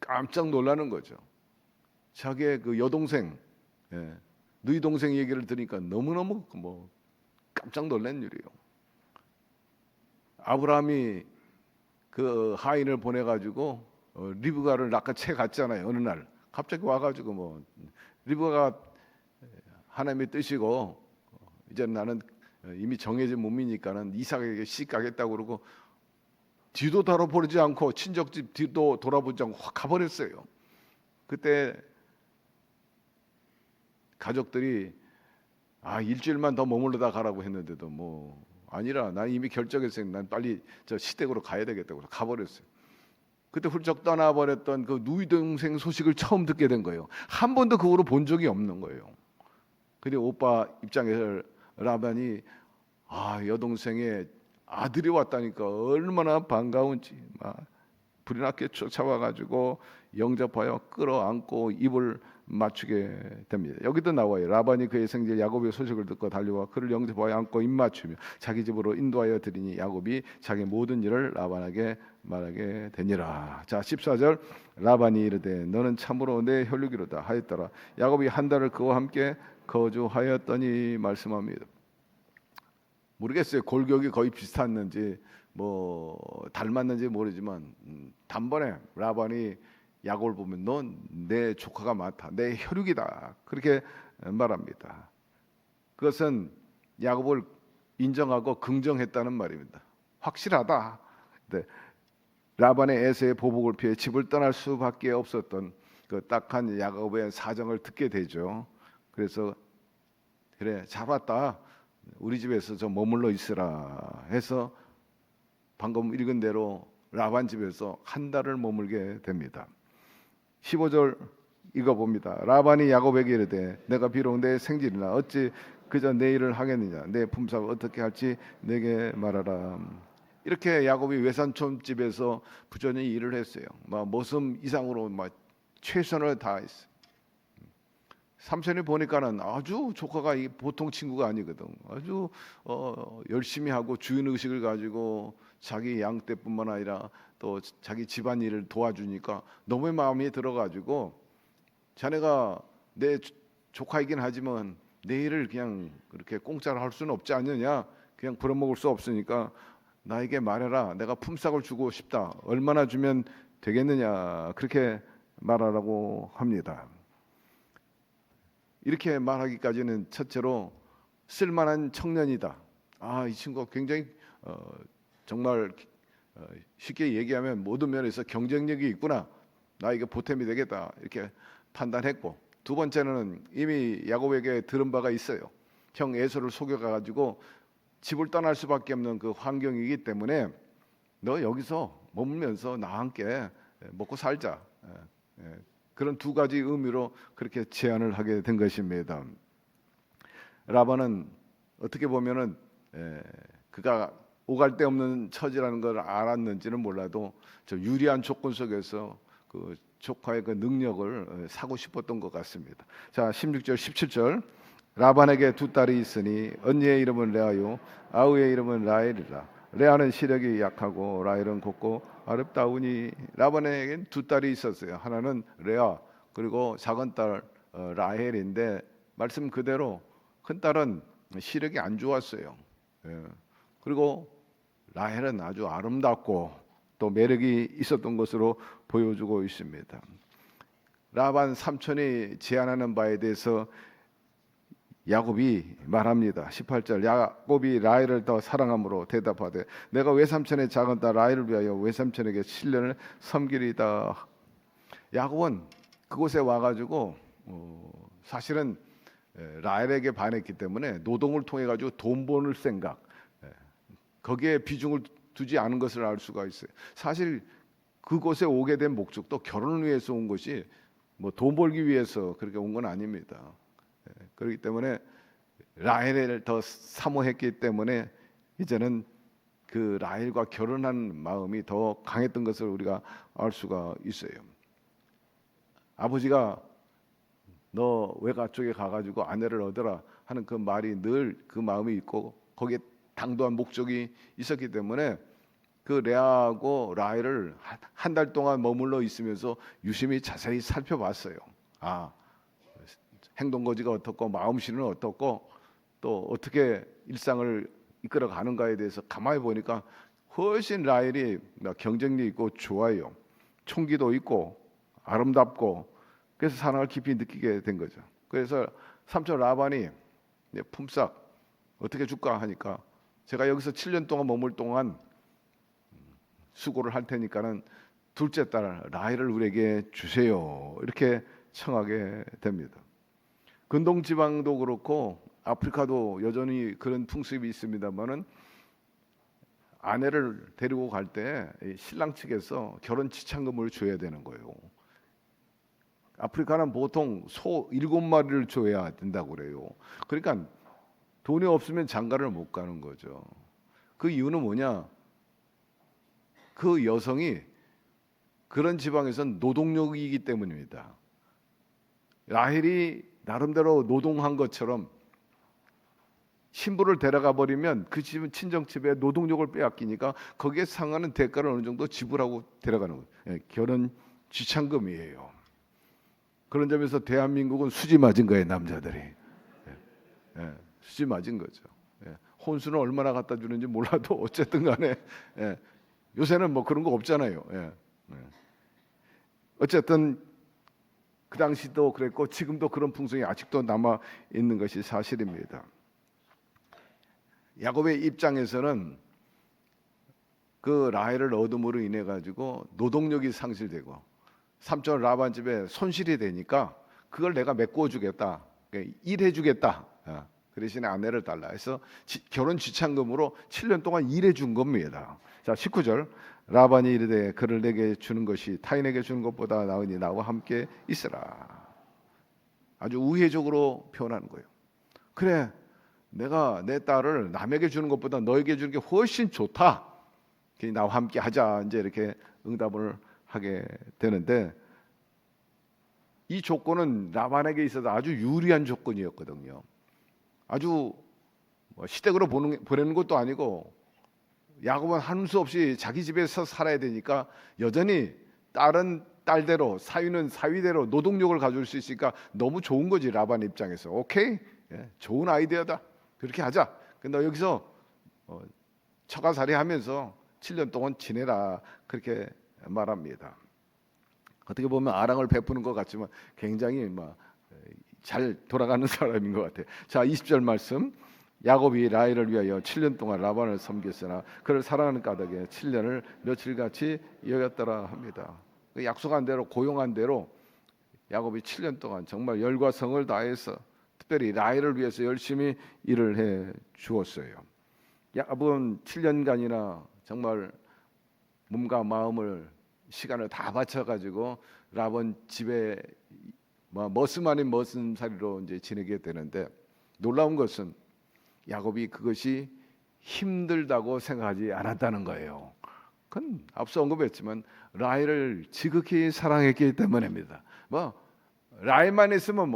깜짝 놀라는 거죠. 자기의 그 여동생 누이 동생 얘기를 들으니까 너무너무 뭐 깜짝 놀란 일이에요. 아브라함이 그 하인을 보내가지고 리브가를 낚아채 갔잖아요. 어느 날 갑자기 와가지고 뭐 리브가가 하나님의 뜻이고 이제 나는 이미 정해진 몸이니까는 이삭에게 시집 가겠다고 그러고 뒤도 돌아보지 않고 친척집 뒤도 돌아보지 않고 확 가버렸어요. 그때 가족들이 일주일만 더 머물러다 가라고 했는데도 뭐 아니라 난 이미 결정했으니 난 빨리 저 시댁으로 가야 되겠다고 가버렸어요. 그때 훌쩍 떠나버렸던 그 누이 동생 소식을 처음 듣게 된 거예요. 한 번도 그 후로 본 적이 없는 거예요. 근데 오빠 입장에서 라반이 여동생의 아들이 왔다니까 얼마나 반가운지 막 불이 났게 쫓아와가지고 영접하여 끌어안고 입을 맞추게 됩니다. 여기도 나와요. 라반이 그의 생질 야곱의 소식을 듣고 달려와 그를 영접하여 안고 입 맞추며 자기 집으로 인도하여 드리니 야곱이 자기 모든 일을 라반에게 말하게 되니라. 자 14절 라반이 이르되 너는 참으로 내 혈육이로다 하였더라. 야곱이 한 달을 그와 함께 거주하였더니 말씀합니다. 모르겠어요. 골격이 거의 비슷했는지 뭐 닮았는지 모르지만 단번에 라반이 야곱을 보면 넌 내 조카가 맞다, 내 혈육이다 그렇게 말합니다. 그것은 야곱을 인정하고 긍정했다는 말입니다. 확실하다. 네. 라반의 에서의 보복을 피해 집을 떠날 수밖에 없었던 그 딱한 야곱의 사정을 듣게 되죠. 그래서 그래 잘 왔다. 우리 집에서 좀 머물러 있으라 해서 방금 읽은 대로 라반 집에서 한 달을 머물게 됩니다. 15절 읽어봅니다. 라반이 야곱에게 이르되 내가 비록 내 생질이나 어찌 그저 내 일을 하겠느냐 내 품삯을 어떻게 할지 내게 말하라. 이렇게 야곱이 외삼촌 집에서 부지런히 일을 했어요. 막 모습 이상으로 막 최선을 다했어요. 삼촌이 보니까는 아주 조카가 보통 친구가 아니거든. 아주 열심히 하고 주인 의식을 가지고 자기 양떼뿐만 아니라 또 자기 집안 일을 도와주니까 너무 마음이 들어가지고 자네가 내 조카이긴 하지만 내 일을 그냥 그렇게 공짜로 할 수는 없지 않느냐. 그냥 벌어먹을 수 없으니까 나에게 말해라. 내가 품삯을 주고 싶다. 얼마나 주면 되겠느냐. 그렇게 말하라고 합니다. 이렇게 말하기까지는 첫째로 쓸만한 청년이다. 이 친구가 굉장히 정말 쉽게 얘기하면 모든 면에서 경쟁력이 있구나. 나에게 보탬이 되겠다. 이렇게 판단했고 두 번째는 이미 야곱에게 들은 바가 있어요. 형 에서를 속여가지고 집을 떠날 수밖에 없는 그 환경이기 때문에 너 여기서 머물면서 나와 함께 먹고 살자. 그런 두 가지 의미로 그렇게 제안을 하게 된 것입니다. 라반은 어떻게 보면은 그가 오갈 데 없는 처지라는 걸 알았는지는 몰라도 저 유리한 조건 속에서 그 조카의 그 능력을 사고 싶었던 것 같습니다. 자 16절 17절 라반에게 두 딸이 있으니 언니의 이름은 레아요 아우의 이름은 라헬이라. 레아는 시력이 약하고 라헬은 곱고 아름다우니. 라반에겐 두 딸이 있었어요. 하나는 레아 그리고 작은 딸 라헬인데 말씀 그대로 큰 딸은 시력이 안 좋았어요. 그리고 라헬은 아주 아름답고 또 매력이 있었던 것으로 보여주고 있습니다. 라반 삼촌이 제안하는 바에 대해서 야곱이 말합니다. 18절 야곱이 라헬을 더 사랑함으로 대답하되 내가 외삼촌의 작은 딸 라헬을 위하여 외삼촌에게 7년을 섬기리다. 야곱은 그곳에 와가지고 사실은 라헬에게 반했기 때문에 노동을 통해 가지고 돈 버는 생각 거기에 비중을 두지 않은 것을 알 수가 있어요. 사실 그곳에 오게 된 목적도 결혼을 위해서 온 것이 뭐 돈 벌기 위해서 그렇게 온 건 아닙니다. 그렇기 때문에 라헬을 더 사모했기 때문에 이제는 그 라헬과 결혼한 마음이 더 강했던 것을 우리가 알 수가 있어요. 아버지가 너 외가 쪽에 가가지고 아내를 얻어라 하는 그 말이 늘 그 마음이 있고 거기에 당도한 목적이 있었기 때문에 그 레아하고 라헬을 한 달 동안 머물러 있으면서 유심히 자세히 살펴봤어요. 아, 행동 거지가 어떻고 마음씨는 어떻고 또 어떻게 일상을 이끌어 가는가에 대해서 가만히 보니까 훨씬 라헬이 경쟁력 있고 좋아요. 총기도 있고 아름답고 그래서 사랑을 깊이 느끼게 된 거죠. 그래서 삼촌 라반이 품삯 어떻게 줄까 하니까 제가 여기서 7년 동안 머물 동안 수고를 할 테니까는 둘째 딸 라헬을 우리에게 주세요. 이렇게 청하게 됩니다. 근동 지방도 그렇고 아프리카도 여전히 그런 풍습이 있습니다만은 아내를 데리고 갈 때 신랑 측에서 결혼 지참금을 줘야 되는 거예요. 아프리카는 보통 소 7마리를 줘야 된다고 그래요. 그러니까 돈이 없으면 장가를 못 가는 거죠. 그 이유는 뭐냐? 그 여성이 그런 지방에선 노동력이기 때문입니다. 라헬이 나름대로 노동한 것처럼 신부를 데려가 버리면 그 집은 친정집에 노동력을 빼앗기니까 거기에 상하는 대가를 어느 정도 지불하고 데려가는 거예요. 예, 결혼 지참금이에요. 그런 점에서 대한민국은 수지 맞은 거예요, 남자들이. 예, 수지 맞은 거죠. 예, 혼수는 얼마나 갖다 주는지 몰라도 어쨌든 간에 예, 요새는 뭐 그런 거 없잖아요. 예, 예. 어쨌든 그 당시도 그랬고 지금도 그런 풍속이 아직도 남아 있는 것이 사실입니다. 야곱의 입장에서는 그 라헬을 얻음으로 인해 가지고 노동력이 상실되고 삼촌 라반 집에 손실이 되니까 그걸 내가 메꾸어 주겠다, 일해 주겠다. 그 대신에 아내를 달라 해서 결혼 지참금으로 7년 동안 일해 준 겁니다. 자, 19절 라반이 이르되 그를 내게 주는 것이 타인에게 주는 것보다 나으니 나와 함께 있으라. 아주 우회적으로 표현하는 거예요. 그래, 내가 내 딸을 남에게 주는 것보다 너에게 주는 게 훨씬 좋다. 나와 함께 하자. 이제 이렇게 응답을 하게 되는데 이 조건은 라반에게 있어서 아주 유리한 조건이었거든요. 아주 시댁으로 보내는 것도 아니고 야곱은 한 수 없이 자기 집에서 살아야 되니까 여전히 딸은 딸대로 사위는 사위대로 노동력을 가질 수 있으니까 너무 좋은 거지. 라반 입장에서 오케이, 예, 좋은 아이디어다. 그렇게 하자. 근데 여기서 처가살이 하면서 7년 동안 지내라. 그렇게 말합니다. 어떻게 보면 아랑을 베푸는 것 같지만 굉장히 잘 돌아가는 사람인 것 같아요. 자, 20절 말씀. 야곱이 라헬을 위하여 7년 동안 라반을 섬겼으나 그를 사랑하는 까닭에 7년을 며칠같이 여겼더라 합니다. 약속한 대로 고용한 대로 야곱이 7년 동안 정말 열과 성을 다해서 특별히 라헬을 위해서 열심히 일을 해 주었어요. 야곱은 7년간이나 정말 몸과 마음을 시간을 다 바쳐가지고 라반 집에 머슴 아닌 머슴살이로 이제 지내게 되는데 놀라운 것은 야곱이 그것이 힘들다고 생각하지 않았다는 거예요. 그건 앞서 언급했지만 라헬을 지극히 사랑했기 때문입니다. 라헬만 있으면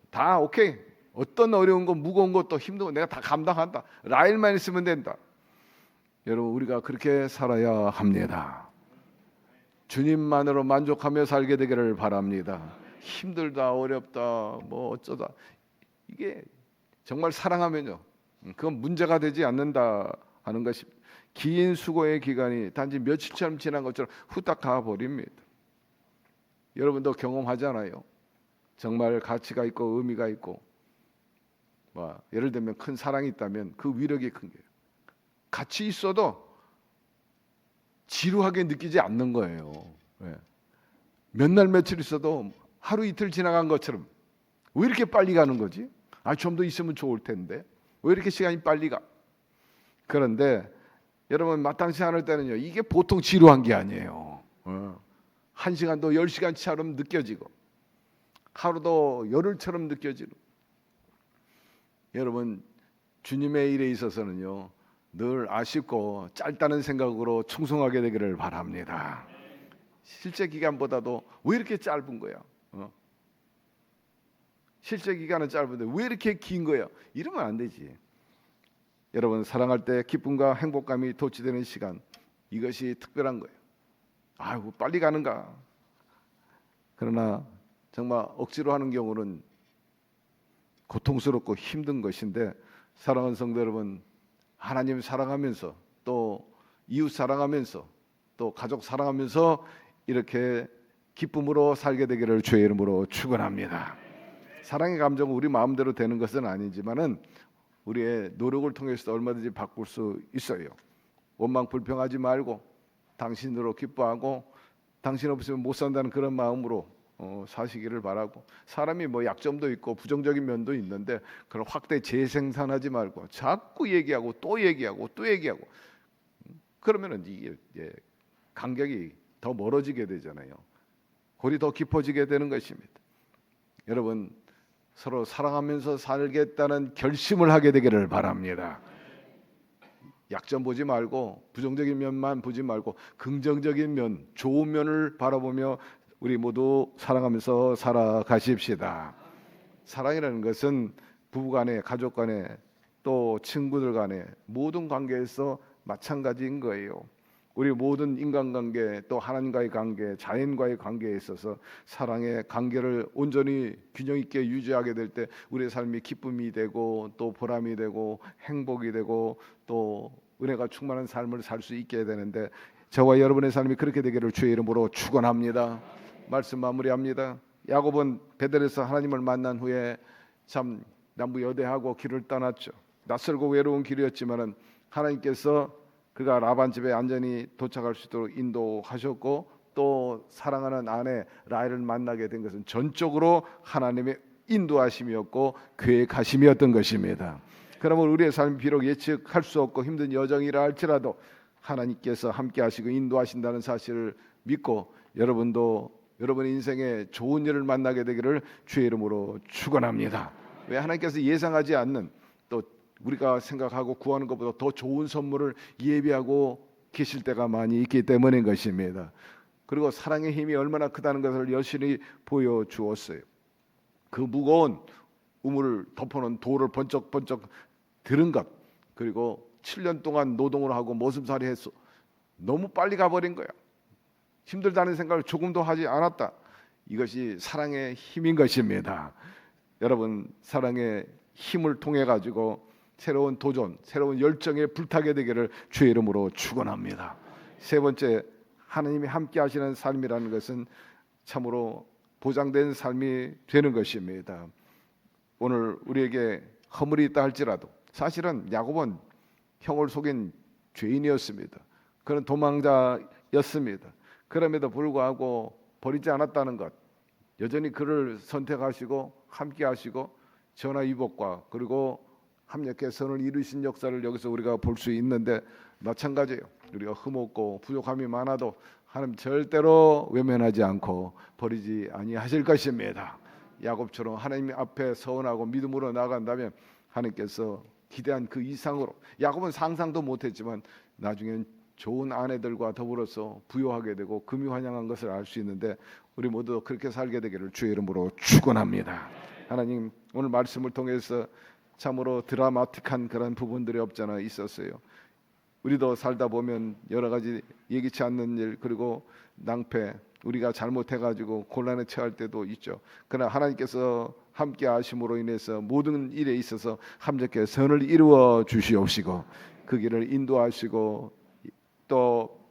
다 오케이. 어떤 어려운 거 무거운 것도 힘든 거 내가 다 감당한다. 라헬만 있으면 된다. 여러분 우리가 그렇게 살아야 합니다. 주님만으로 만족하며 살게 되기를 바랍니다. 힘들다 어렵다 어쩌다 이게 정말 사랑하면요 그건 문제가 되지 않는다 하는 것이 긴 수고의 기간이 단지 며칠처럼 지난 것처럼 후딱 가버립니다. 여러분도 경험하잖아요. 정말 가치가 있고 의미가 있고 예를 들면 큰 사랑이 있다면 그 위력이 큰 게 같이 있어도 지루하게 느끼지 않는 거예요. 몇 날 며칠 있어도 하루 이틀 지나간 것처럼 왜 이렇게 빨리 가는 거지? 좀 더 있으면 좋을 텐데 왜 이렇게 시간이 빨리 가? 그런데 여러분 마땅치 않을 때는요 이게 보통 지루한 게 아니에요. 1시간도 10시간처럼 느껴지고 하루도 열흘처럼 느껴지고 여러분 주님의 일에 있어서는요 늘 아쉽고 짧다는 생각으로 충성하게 되기를 바랍니다. 실제 기간보다도 왜 이렇게 짧은 거야? 실제 기간은 짧은데 왜 이렇게 긴 거야? 이러면 안 되지. 여러분, 사랑할 때 기쁨과 행복감이 도취되는 시간, 이것이 특별한 거예요. 아이고, 빨리 가는가? 그러나 정말 억지로 하는 경우는 고통스럽고 힘든 것인데, 사랑하는 성도 여러분, 하나님 사랑하면서 또 이웃 사랑하면서 또 가족 사랑하면서 이렇게 기쁨으로 살게 되기를 주의 이름으로 축원합니다. 사랑의 감정은 우리 마음대로 되는 것은 아니지만은 우리의 노력을 통해서 얼마든지 바꿀 수 있어요. 원망 불평하지 말고 당신으로 기뻐하고 당신 없으면 못 산다는 그런 마음으로 사시기를 바라고, 사람이 뭐 약점도 있고 부정적인 면도 있는데 그런 확대 재생산하지 말고 자꾸 얘기하고 또 얘기하고 또 얘기하고, 그러면은 이게 간격이 더 멀어지게 되잖아요. 골이 더 깊어지게 되는 것입니다. 여러분, 서로 사랑하면서 살겠다는 결심을 하게 되기를 바랍니다. 약점 보지 말고 부정적인 면만 보지 말고 긍정적인 면, 좋은 면을 바라보며 우리 모두 사랑하면서 살아가십시다. 사랑이라는 것은 부부간에, 가족간에, 또 친구들 간에 모든 관계에서 마찬가지인 거예요. 우리 모든 인간관계, 또 하나님과의 관계, 자연과의 관계에 있어서 사랑의 관계를 온전히 균형 있게 유지하게 될 때 우리의 삶이 기쁨이 되고 또 보람이 되고 행복이 되고 또 은혜가 충만한 삶을 살 수 있게 되는데, 저와 여러분의 삶이 그렇게 되기를 주의 이름으로 축원합니다. 말씀 마무리합니다. 야곱은 베델에서 하나님을 만난 후에 참 남부여대하고 길을 떠났죠. 낯설고 외로운 길이었지만은 하나님께서 그가 라반 집에 안전히 도착할 수 있도록 인도하셨고, 또 사랑하는 아내 라헬을 만나게 된 것은 전적으로 하나님의 인도하심이었고 계획하심이었던 것입니다. 그러면 우리의 삶이 비록 예측할 수 없고 힘든 여정이라 할지라도 하나님께서 함께 하시고 인도하신다는 사실을 믿고 여러분도 여러분의 인생에 좋은 일을 만나게 되기를 주의 이름으로 축원합니다. 왜? 하나님께서 예상하지 않는, 또 우리가 생각하고 구하는 것보다 더 좋은 선물을 예비하고 계실 때가 많이 있기 때문인 것입니다. 그리고 사랑의 힘이 얼마나 크다는 것을 여실히 보여주었어요. 그 무거운 우물을 덮어놓은 돌을 번쩍번쩍 들은 것, 그리고 7년 동안 노동을 하고 머슴살이 했어. 너무 빨리 가버린 거야. 힘들다는 생각을 조금도 하지 않았다. 이것이 사랑의 힘인 것입니다. 여러분, 사랑의 힘을 통해 가지고 새로운 도전, 새로운 열정에 불타게 되기를 주의 이름으로 축원합니다. 세 번째, 하나님이 함께 하시는 삶이라는 것은 참으로 보장된 삶이 되는 것입니다. 오늘 우리에게 허물이 있다 할지라도 사실은 야곱은 형을 속인 죄인이었습니다. 그는 도망자였습니다. 그럼에도 불구하고 버리지 않았다는 것, 여전히 그를 선택하시고 함께 하시고 전화위복과 그리고 합력해 선을 이루신 역사를 여기서 우리가 볼 수 있는데, 마찬가지예요. 우리가 흠없고 부족함이 많아도 하나님 절대로 외면하지 않고 버리지 아니하실 것입니다. 야곱처럼 하나님 앞에 서원하고 믿음으로 나간다면 하나님께서 기대한 그 이상으로, 야곱은 상상도 못했지만 나중엔 좋은 아내들과 더불어서 부유하게 되고 금유환영한 것을 알 수 있는데, 우리 모두 그렇게 살게 되기를 주의 이름으로 축원합니다. 하나님, 오늘 말씀을 통해서 참으로 드라마틱한 그런 부분들이 없잖아 있었어요. 우리도 살다 보면 여러 가지 예기치 않는 일, 그리고 낭패, 우리가 잘못해가지고 곤란에 처할 때도 있죠. 그러나 하나님께서 함께 하심으로 인해서 모든 일에 있어서 함께 선을 이루어 주시옵시고 그 길을 인도하시고 또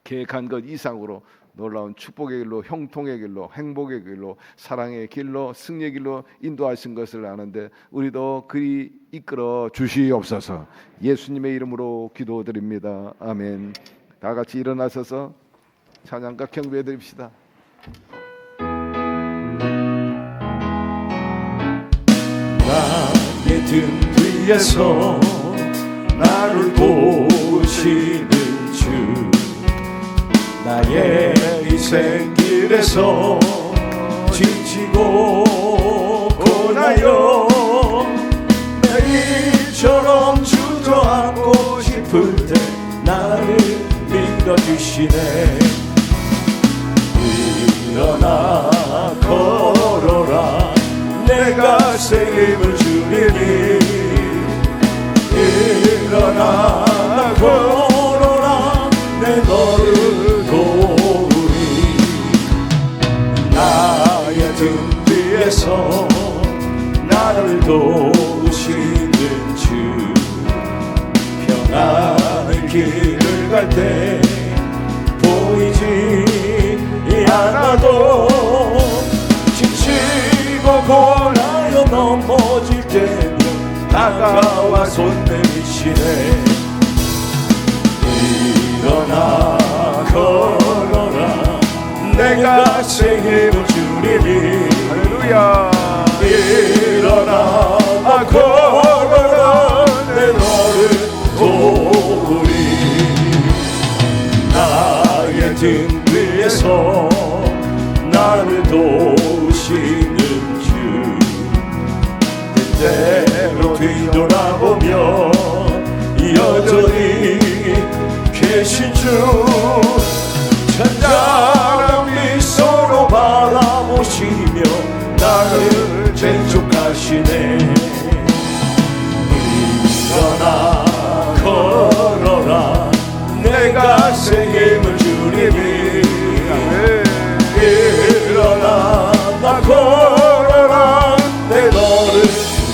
계획한 것 이상으로 놀라운 축복의 길로, 형통의 길로, 행복의 길로, 사랑의 길로, 승리의 길로 인도하신 것을 아는데 우리도 그리 이끌어 주시옵소서. 예수님의 이름으로 기도드립니다. 아멘. 다 같이 일어나셔서 찬양과 경배해 드립시다. 나의 등 뒤에서 나를 도우시는 주, 나의 인생길에서 지치고 고나여 내일처럼 주저앉고 싶을 슬플 때 나를 믿어주시네. 일어나 걸어라 내가 새 힘을 주리니. 일어나 걸어라 내 너를 도우리. 나의 등 뒤에서 나를 도우시는 주. 평안의 길을 갈 때 보이지 않아도 지치고 골하여 넘어질 때는 다가와 손 내미시네. 일어나 걸어라 내가 새 힘을 주리니. 할렐루야. 일어나 걸어라 내 너를 도우리. 나의 등 위에서 나를 도우시는 주. 때때로 뒤돌아보며 여전히 계신 주. 찬란한 미소로 바라보시며 나를 재촉하시네. 일어나 걸어라 내가 새 힘을 주리니. 일어나 걸어라 내 너를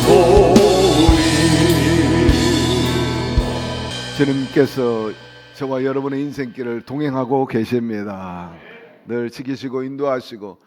도우리. 주님께서 저와 여러분의 인생길을 동행하고 계십니다. 늘 지키시고 인도하시고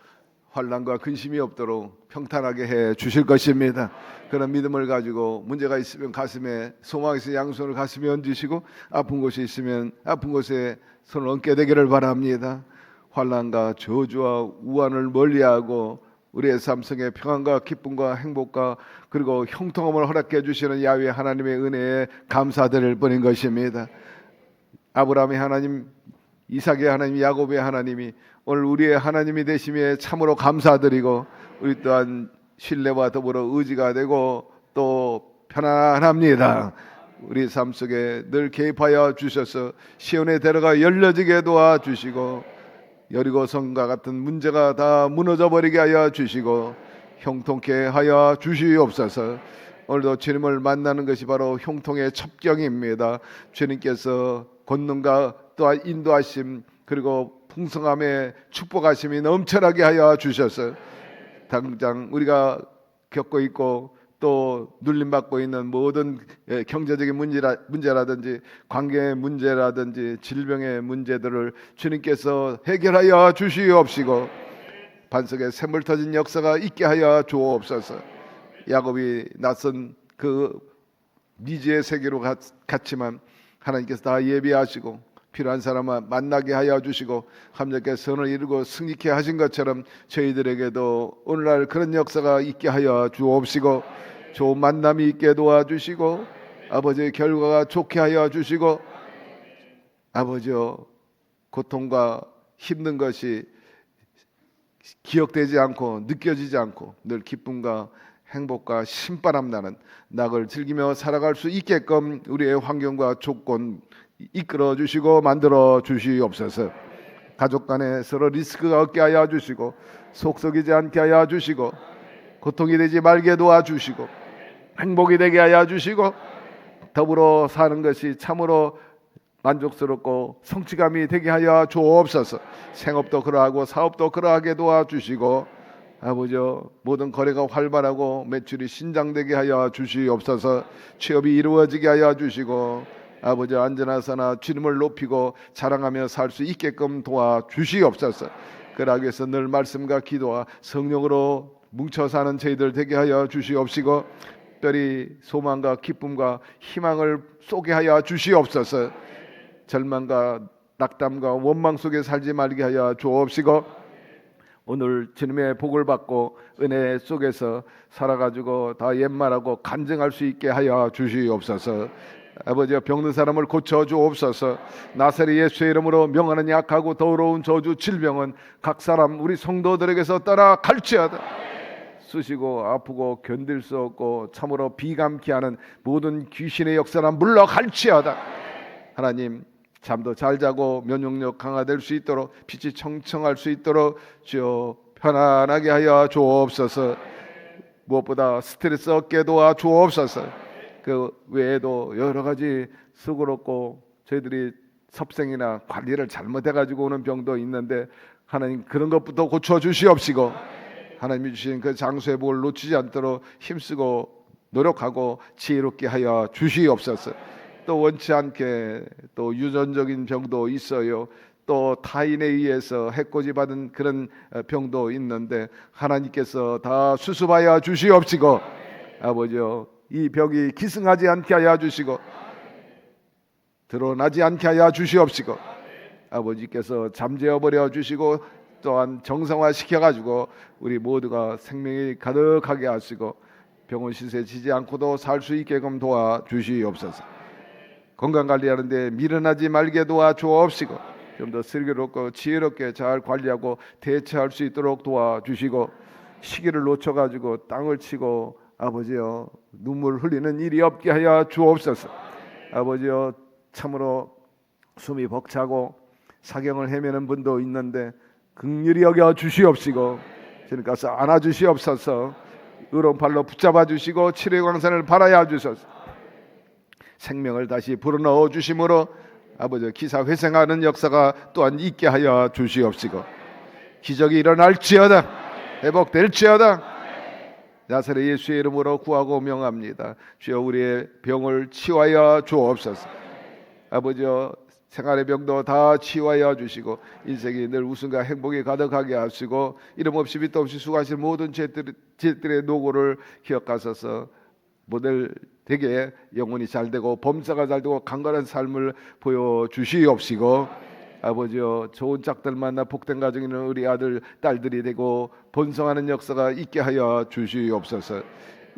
환난과 근심이 없도록 평탄하게 해 주실 것입니다. 그런 믿음을 가지고 문제가 있으면 가슴에, 소망이 있으면 양손을 가슴에 얹으시고 아픈 곳이 있으면 아픈 곳에 손을 얹게 되기를 바랍니다. 환난과 저주와 우환을 멀리하고 우리의 삶 속에 평안과 기쁨과 행복과 그리고 형통함을 허락해 주시는 야훼 하나님의 은혜에 감사드릴 뿐인 것입니다. 아브라함의 하나님, 이삭의 하나님, 야곱의 하나님이 오늘 우리의 하나님이 되심에 참으로 감사드리고 우리 또한 신뢰와 더불어 의지가 되고 또 편안합니다. 우리 삶 속에 늘 개입하여 주셔서 시온에 데려가 열려지게 도와주시고 여리고성과 같은 문제가 다 무너져 버리게 하여 주시고 형통케 하여 주시옵소서. 오늘도 주님을 만나는 것이 바로 형통의 첩경입니다. 주님께서 권능과 또한 인도하심 그리고 풍성함의 축복하심이 넘쳐나게 하여 주셔서 당장 우리가 겪고 있고 또 눌림받고 있는 모든 경제적인 문제라든지 관계의 문제라든지 질병의 문제들을 주님께서 해결하여 주시옵시고 반석에 샘물 터진 역사가 있게 하여 주옵소서. 야곱이 낯선 그 미지의 세계로 갔지만 하나님께서 다 예비하시고 필요한 사람을 만나게 하여 주시고 함께 선을 이루고 승리케 하신 것처럼 저희들에게도 오늘날 그런 역사가 있게 하여 주옵시고 좋은 만남이 있게 도와주시고 아버지의 결과가 좋게 하여 주시고 아버지여 고통과 힘든 것이 기억되지 않고 느껴지지 않고 늘 기쁨과 행복과 신바람 나는 낙을 즐기며 살아갈 수 있게끔 우리의 환경과 조건 이끌어 주시고 만들어 주시옵소서. 가족 간에 서로 리스크가 없게 하여 주시고 속썩이지 않게 하여 주시고 고통이 되지 말게 도와주시고 행복이 되게 하여 주시고 더불어 사는 것이 참으로 만족스럽고 성취감이 되게 하여 주옵소서. 생업도 그러하고 사업도 그러하게 도와주시고 아버지 모든 거래가 활발하고 매출이 신장되게 하여 주시옵소서. 취업이 이루어지게 하여 주시고 아버지 안전하사나 주님을 높이고 자랑하며 살 수 있게끔 도와주시옵소서. 그러기 위해서 늘 말씀과 기도와 성령으로 뭉쳐 사는 저희들 되게 하여 주시옵시고 특별히 소망과 기쁨과 희망을 쏘게 하여 주시옵소서. 절망과 낙담과 원망 속에 살지 말게 하여 주옵시고 오늘 주님의 복을 받고 은혜 속에서 살아가지고 다 옛말하고 간증할 수 있게 하여 주시옵소서. 아버지 병든 사람을 고쳐 주옵소서. 나사렛 예수의 이름으로 명하는 약하고 더러운 저주 질병은 각 사람 우리 성도들에게서 떠나 갈지어다. 쑤시고 아프고 견딜 수 없고 참으로 비감케 하는 모든 귀신의 역사는 물러갈지어다. 하나님 잠도 잘 자고 면역력 강화될 수 있도록 빛이 청청할 수 있도록 주여 편안하게 하여 주옵소서. 무엇보다 스트레스 없게 도와 주옵소서. 그 외에도 여러 가지 수고롭고 저희들이 섭생이나 관리를 잘못해가지고 오는 병도 있는데 하나님 그런 것부터 고쳐 주시옵시고 하나님이 주신 그 장수의 복을 놓치지 않도록 힘쓰고 노력하고 지혜롭게 하여 주시옵소서. 또 원치 않게 또 유전적인 병도 있어요. 또 타인에 의해서 해코지 받은 그런 병도 있는데 하나님께서 다 수습하여 주시옵시고 아버지요 이 병이 기승하지 않게 하여 주시고 드러나지 않게 하여 주시옵시고 아버지께서 잠재워 버려 주시고 또한 정상화 시켜가지고 우리 모두가 생명이 가득하게 하시고 병원 시세 지지 않고도 살 수 있게끔 도와 주시옵소서. 건강 관리하는데 미련하지 말게 도와 주옵시고 좀 더 슬기롭고 지혜롭게 잘 관리하고 대처할 수 있도록 도와주시고 시기를 놓쳐가지고 땅을 치고 아버지여 눈물 흘리는 일이 없게 하여 주옵소서. 아버지여 참으로 숨이 벅차고 사경을 헤매는 분도 있는데 긍휼히 여겨 주시옵시고 주님께서 안아주시옵소서. 의로운 발로 붙잡아 주시고 치료의 광선을 발하여 주소서. 생명을 다시 불어넣어 주심으로 아버지 기사 회생하는 역사가 또한 있게 하여 주시옵시고 기적이 일어날지어다 회복될지어다 나사렛 예수의 이름으로 구하고 명합니다. 주여 우리의 병을 치유하여 주옵소서. 아버지여 생활의 병도 다 치유하여 주시고 인생이 늘 웃음과 행복이 가득하게 하시고 이름 없이 빛도 없이 수고하실 모든 죄들의 노고를 기억하셔서 모델 되게 영혼이 잘되고 범사가 잘되고 강건한 삶을 보여주시옵시고 아버지여 좋은 짝들 만나 복된 가정이 있는 우리 아들 딸들이 되고 번성하는 역사가 있게 하여 주시옵소서.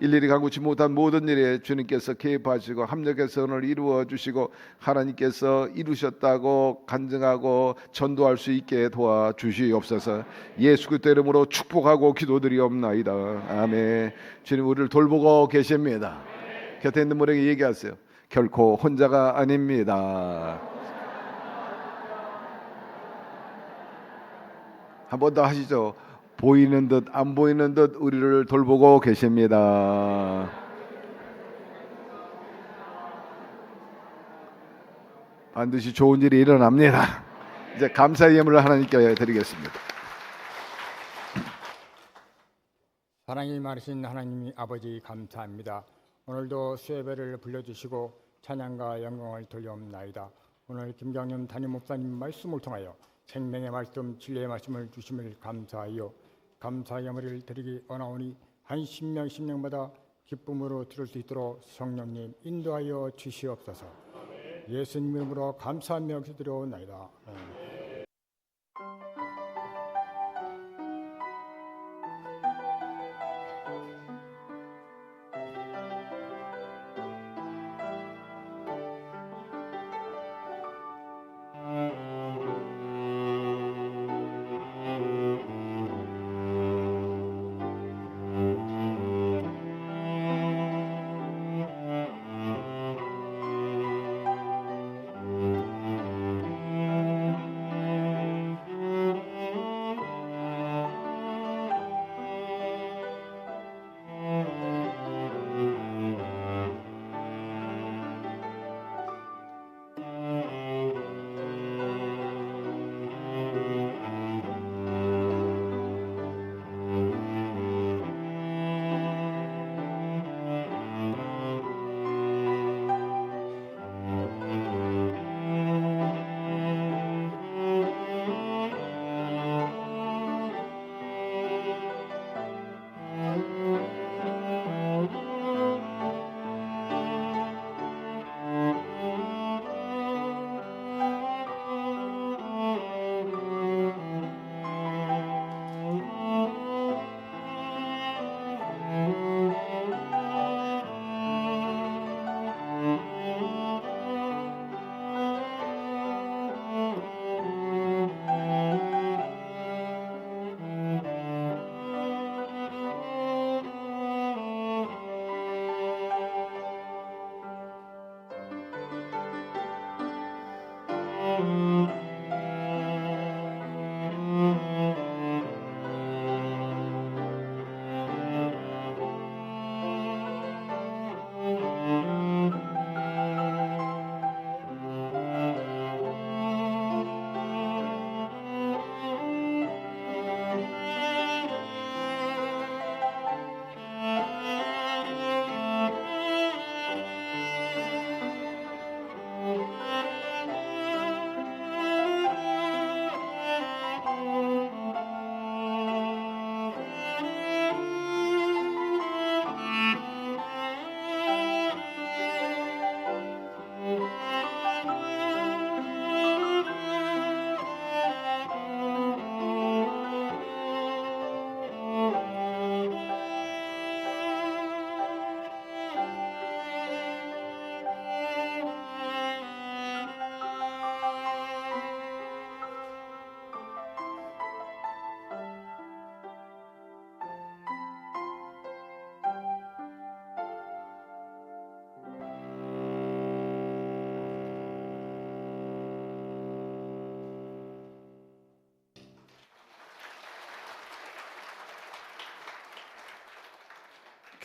일일이 간구치 못한 모든 일에 주님께서 개입하시고 합력해서 오늘 이루어 주시고 하나님께서 이루셨다고 간증하고 전도할 수 있게 도와주시옵소서. 예수 그리스도 이름으로 축복하고 기도드리옵나이다. 아멘. 주님 우리를 돌보고 계십니다. 곁에 있는 분에게 얘기하세요. 결코 혼자가 아닙니다. 한 번 더 하시죠. 보이는 듯 안 보이는 듯 우리를 돌보고 계십니다. 반드시 좋은 일이 일어납니다. 이제 감사의 예물을 하나님께 드리겠습니다. 사랑이 많으신 하나님 아버지 감사합니다. 오늘도 수예배를 불러주시고 찬양과 영광을 돌려옵나이다. 오늘 김경림 담임 목사님 말씀을 통하여 생명의 말씀, 진리의 말씀을 주심을 감사하여 감사 예물을 드리기 원하오니 한 심령마다 기쁨으로 들을 수 있도록 성령님 인도하여 주시옵소서. 예수님 이름으로 감사하며 기도드려옵나이다.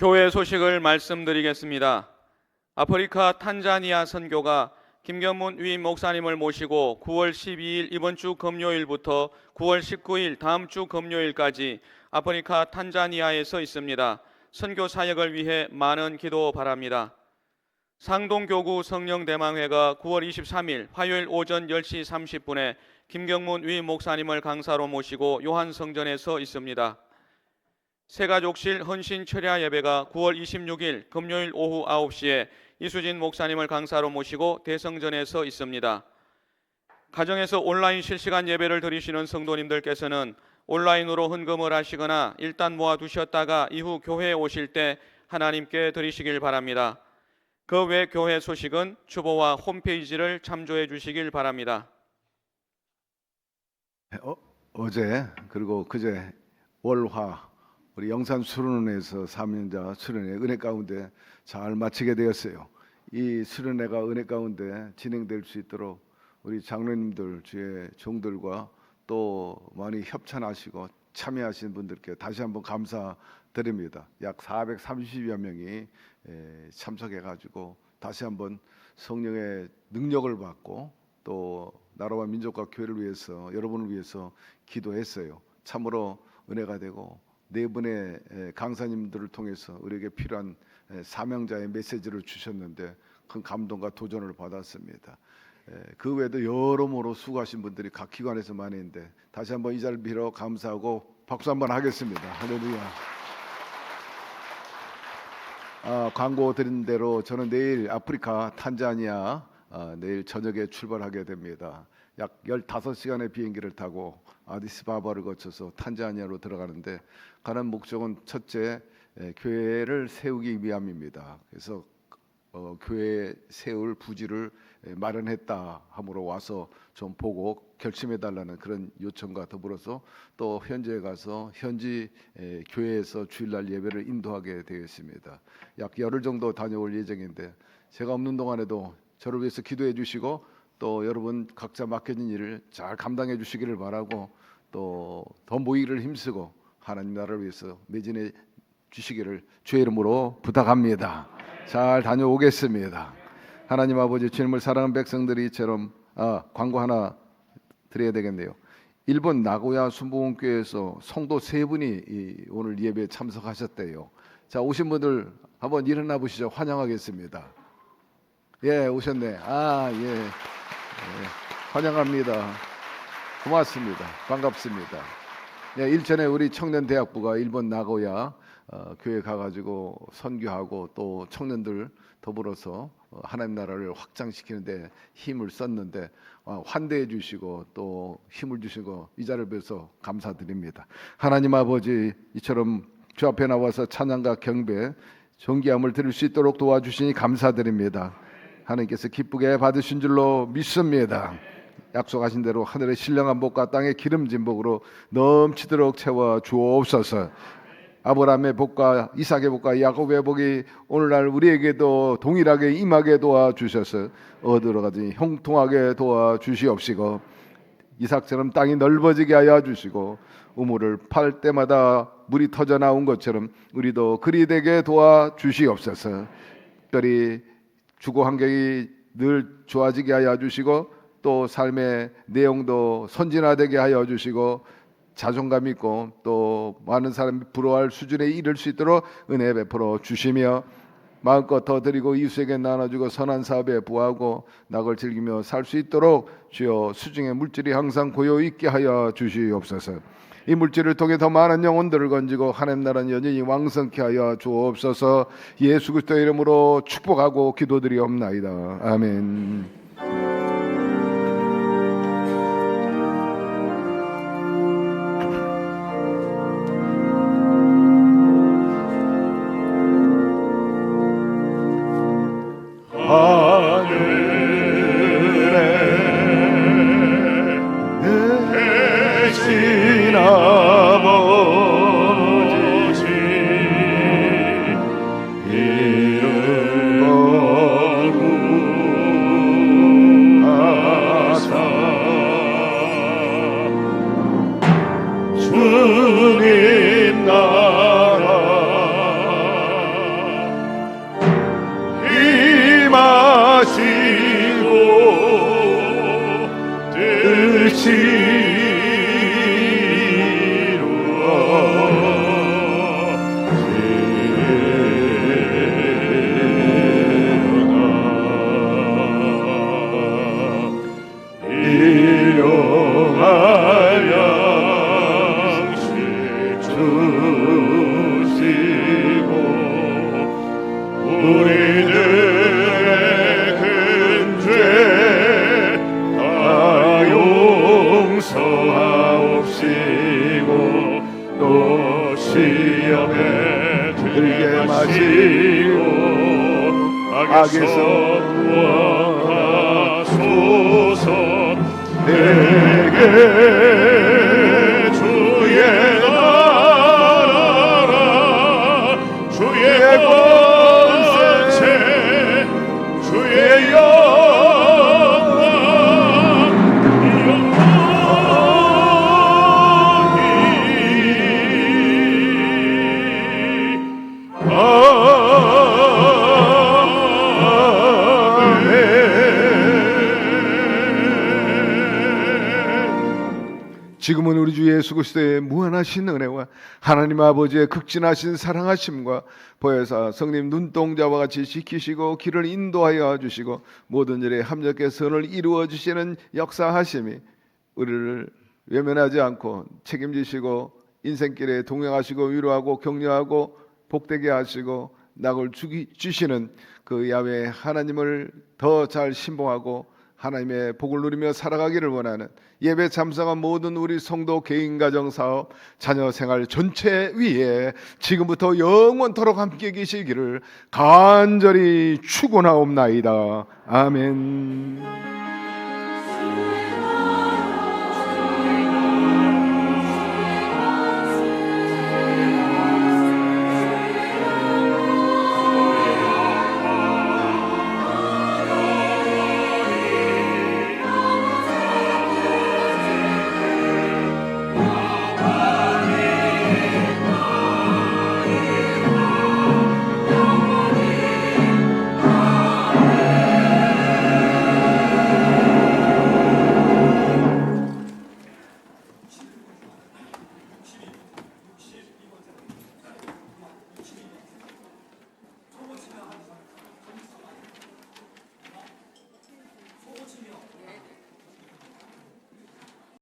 교회 소식을 말씀드리겠습니다. 아프리카 탄자니아 선교가 김경문 위임 목사님을 모시고 9월 12일 이번 주 금요일부터 9월 19일 다음 주 금요일까지 아프리카 탄자니아에서 있습니다. 선교 사역을 위해 많은 기도 바랍니다. 상동교구 성령대망회가 9월 23일 화요일 오전 10시 30분에 김경문 위임 목사님을 강사로 모시고 요한성전에서 있습니다. 새가족실 헌신 철야 예배가 9월 26일 금요일 오후 9시에 이수진 목사님을 강사로 모시고 대성전에서 있습니다. 가정에서 온라인 실시간 예배를 드리시는 성도님들께서는 온라인으로 헌금을 하시거나 일단 모아두셨다가 이후 교회에 오실 때 하나님께 드리시길 바랍니다. 그 외 교회 소식은 주보와 홈페이지를 참조해 주시길 바랍니다. 어제 그리고 그제 월화 우리 영산 수련회에서 사명자 수련회 은혜 가운데 잘 마치게 되었어요. 이 수련회가 은혜 가운데 진행될 수 있도록 우리 장로님들, 주의 종들과 또 많이 협찬하시고 참여하신 분들께 다시 한번 감사드립니다. 약 430여 명이 참석해가지고 다시 한번 성령의 능력을 받고 또 나라와 민족과 교회를 위해서 여러분을 위해서 기도했어요. 참으로 은혜가 되고 네 분의 강사님들을 통해서 우리에게 필요한 사명자의 메시지를 주셨는데 큰 감동과 도전을 받았습니다. 그 외에도 여러모로 수고하신 분들이 각 기관에서 많이 있는데 다시 한번 이 자리를 빌어 감사하고 박수 한번 하겠습니다. 할렐루야. 광고 드린 대로 저는 내일 아프리카 탄자니아 내일 저녁에 출발하게 됩니다. 약 15시간의 비행기를 타고 아디스바바를 거쳐서 탄자니아로 들어가는데 가는 목적은 첫째 교회를 세우기 위함입니다. 그래서 교회 세울 부지를 마련했다 함으로 와서 좀 보고 결심해 달라는 그런 요청과 더불어서 또 현지에 가서 현지 교회에서 주일날 예배를 인도하게 되었습니다. 약 열흘 정도 다녀올 예정인데 제가 없는 동안에도 저를 위해서 기도해 주시고 또 여러분 각자 맡겨진 일을 잘 감당해 주시기를 바라고 또 더 모이기를 힘쓰고 하나님 나라를 위해서 매진해 주시기를 주의 이름으로 부탁합니다. 잘 다녀오겠습니다. 하나님 아버지 주님을 사랑하는 백성들이 이처럼 광고 하나 드려야 되겠네요. 일본 나고야 순복음교회에서 성도 3분이 오늘 예배에 참석하셨대요. 자, 오신 분들 한번 일어나 보시죠. 환영하겠습니다. 예, 오셨네. 예. 환영합니다. 고맙습니다. 반갑습니다. 예, 일전에 우리 청년대학부가 일본 나고야 교회 가가지고 선교하고 또 청년들 더불어서 하나님 나라를 확장시키는데 힘을 썼는데 환대해 주시고 또 힘을 주시고 이 자리를 빌어서 감사드립니다. 하나님 아버지 이처럼 주 앞에 나와서 찬양과 경배 존귀함을 드릴 수 있도록 도와주시니 감사드립니다. 하나님께서 기쁘게 받으신 줄로 믿습니다. 약속하신 대로 하늘의 신령한 복과 땅의 기름진 복으로 넘치도록 채워 주옵소서. 아브라함의 복과 이삭의 복과 야곱의 복이 오늘날 우리에게도 동일하게 임하게 도와주셔서 얻으러 가더니 형통하게 도와주시옵시고 이삭처럼 땅이 넓어지게 하여 주시고 우물을 팔 때마다 물이 터져 나온 것처럼 우리도 그리 되게 도와주시옵소서. 특별히 주거 환경이 늘 좋아지게 하여 주시고 또 삶의 내용도 선진화되게 하여 주시고 자존감 있고 또 많은 사람이 부러워할 수준에 이를 수 있도록 은혜 베풀어 주시며 마음껏 더 드리고 이웃에게 나눠주고 선한 사업에 부하고 낙을 즐기며 살 수 있도록 주여 수중의 물질이 항상 고요 있게 하여 주시옵소서. 이 물질을 통해 더 많은 영혼들을 건지고 하나님 나라는 여전히 왕성케 하여 주옵소서. 예수 그리스도의 이름으로 축복하고 기도드리옵나이다. 아멘. 우리들의 근죄 다 용서하옵시고 또 시험에 들게 마시고 악에서 구원하소서. 내게 주의 나라라 주의 권세 주의 영광 지금은 우리 주 예수 그리스도의 무한하신 은혜와 하나님 아버지의 극진하신 사랑하심과 보혜사 성님 눈동자와 같이 지키시고 길을 인도하여 주시고 모든 일에 합력의 선을 이루어 주시는 역사하심이 우리를 외면하지 않고 책임지시고 인생길에 동행하시고 위로하고 격려하고 복되게 하시고 낙을 주시는 그 야훼 하나님을 더 잘 신봉하고 하나님의 복을 누리며 살아가기를 원하는 예배 참석한 모든 우리 성도 개인 가정 사업 자녀 생활 전체 위에 지금부터 영원토록 함께 계시기를 간절히 축원하옵나이다. 아멘.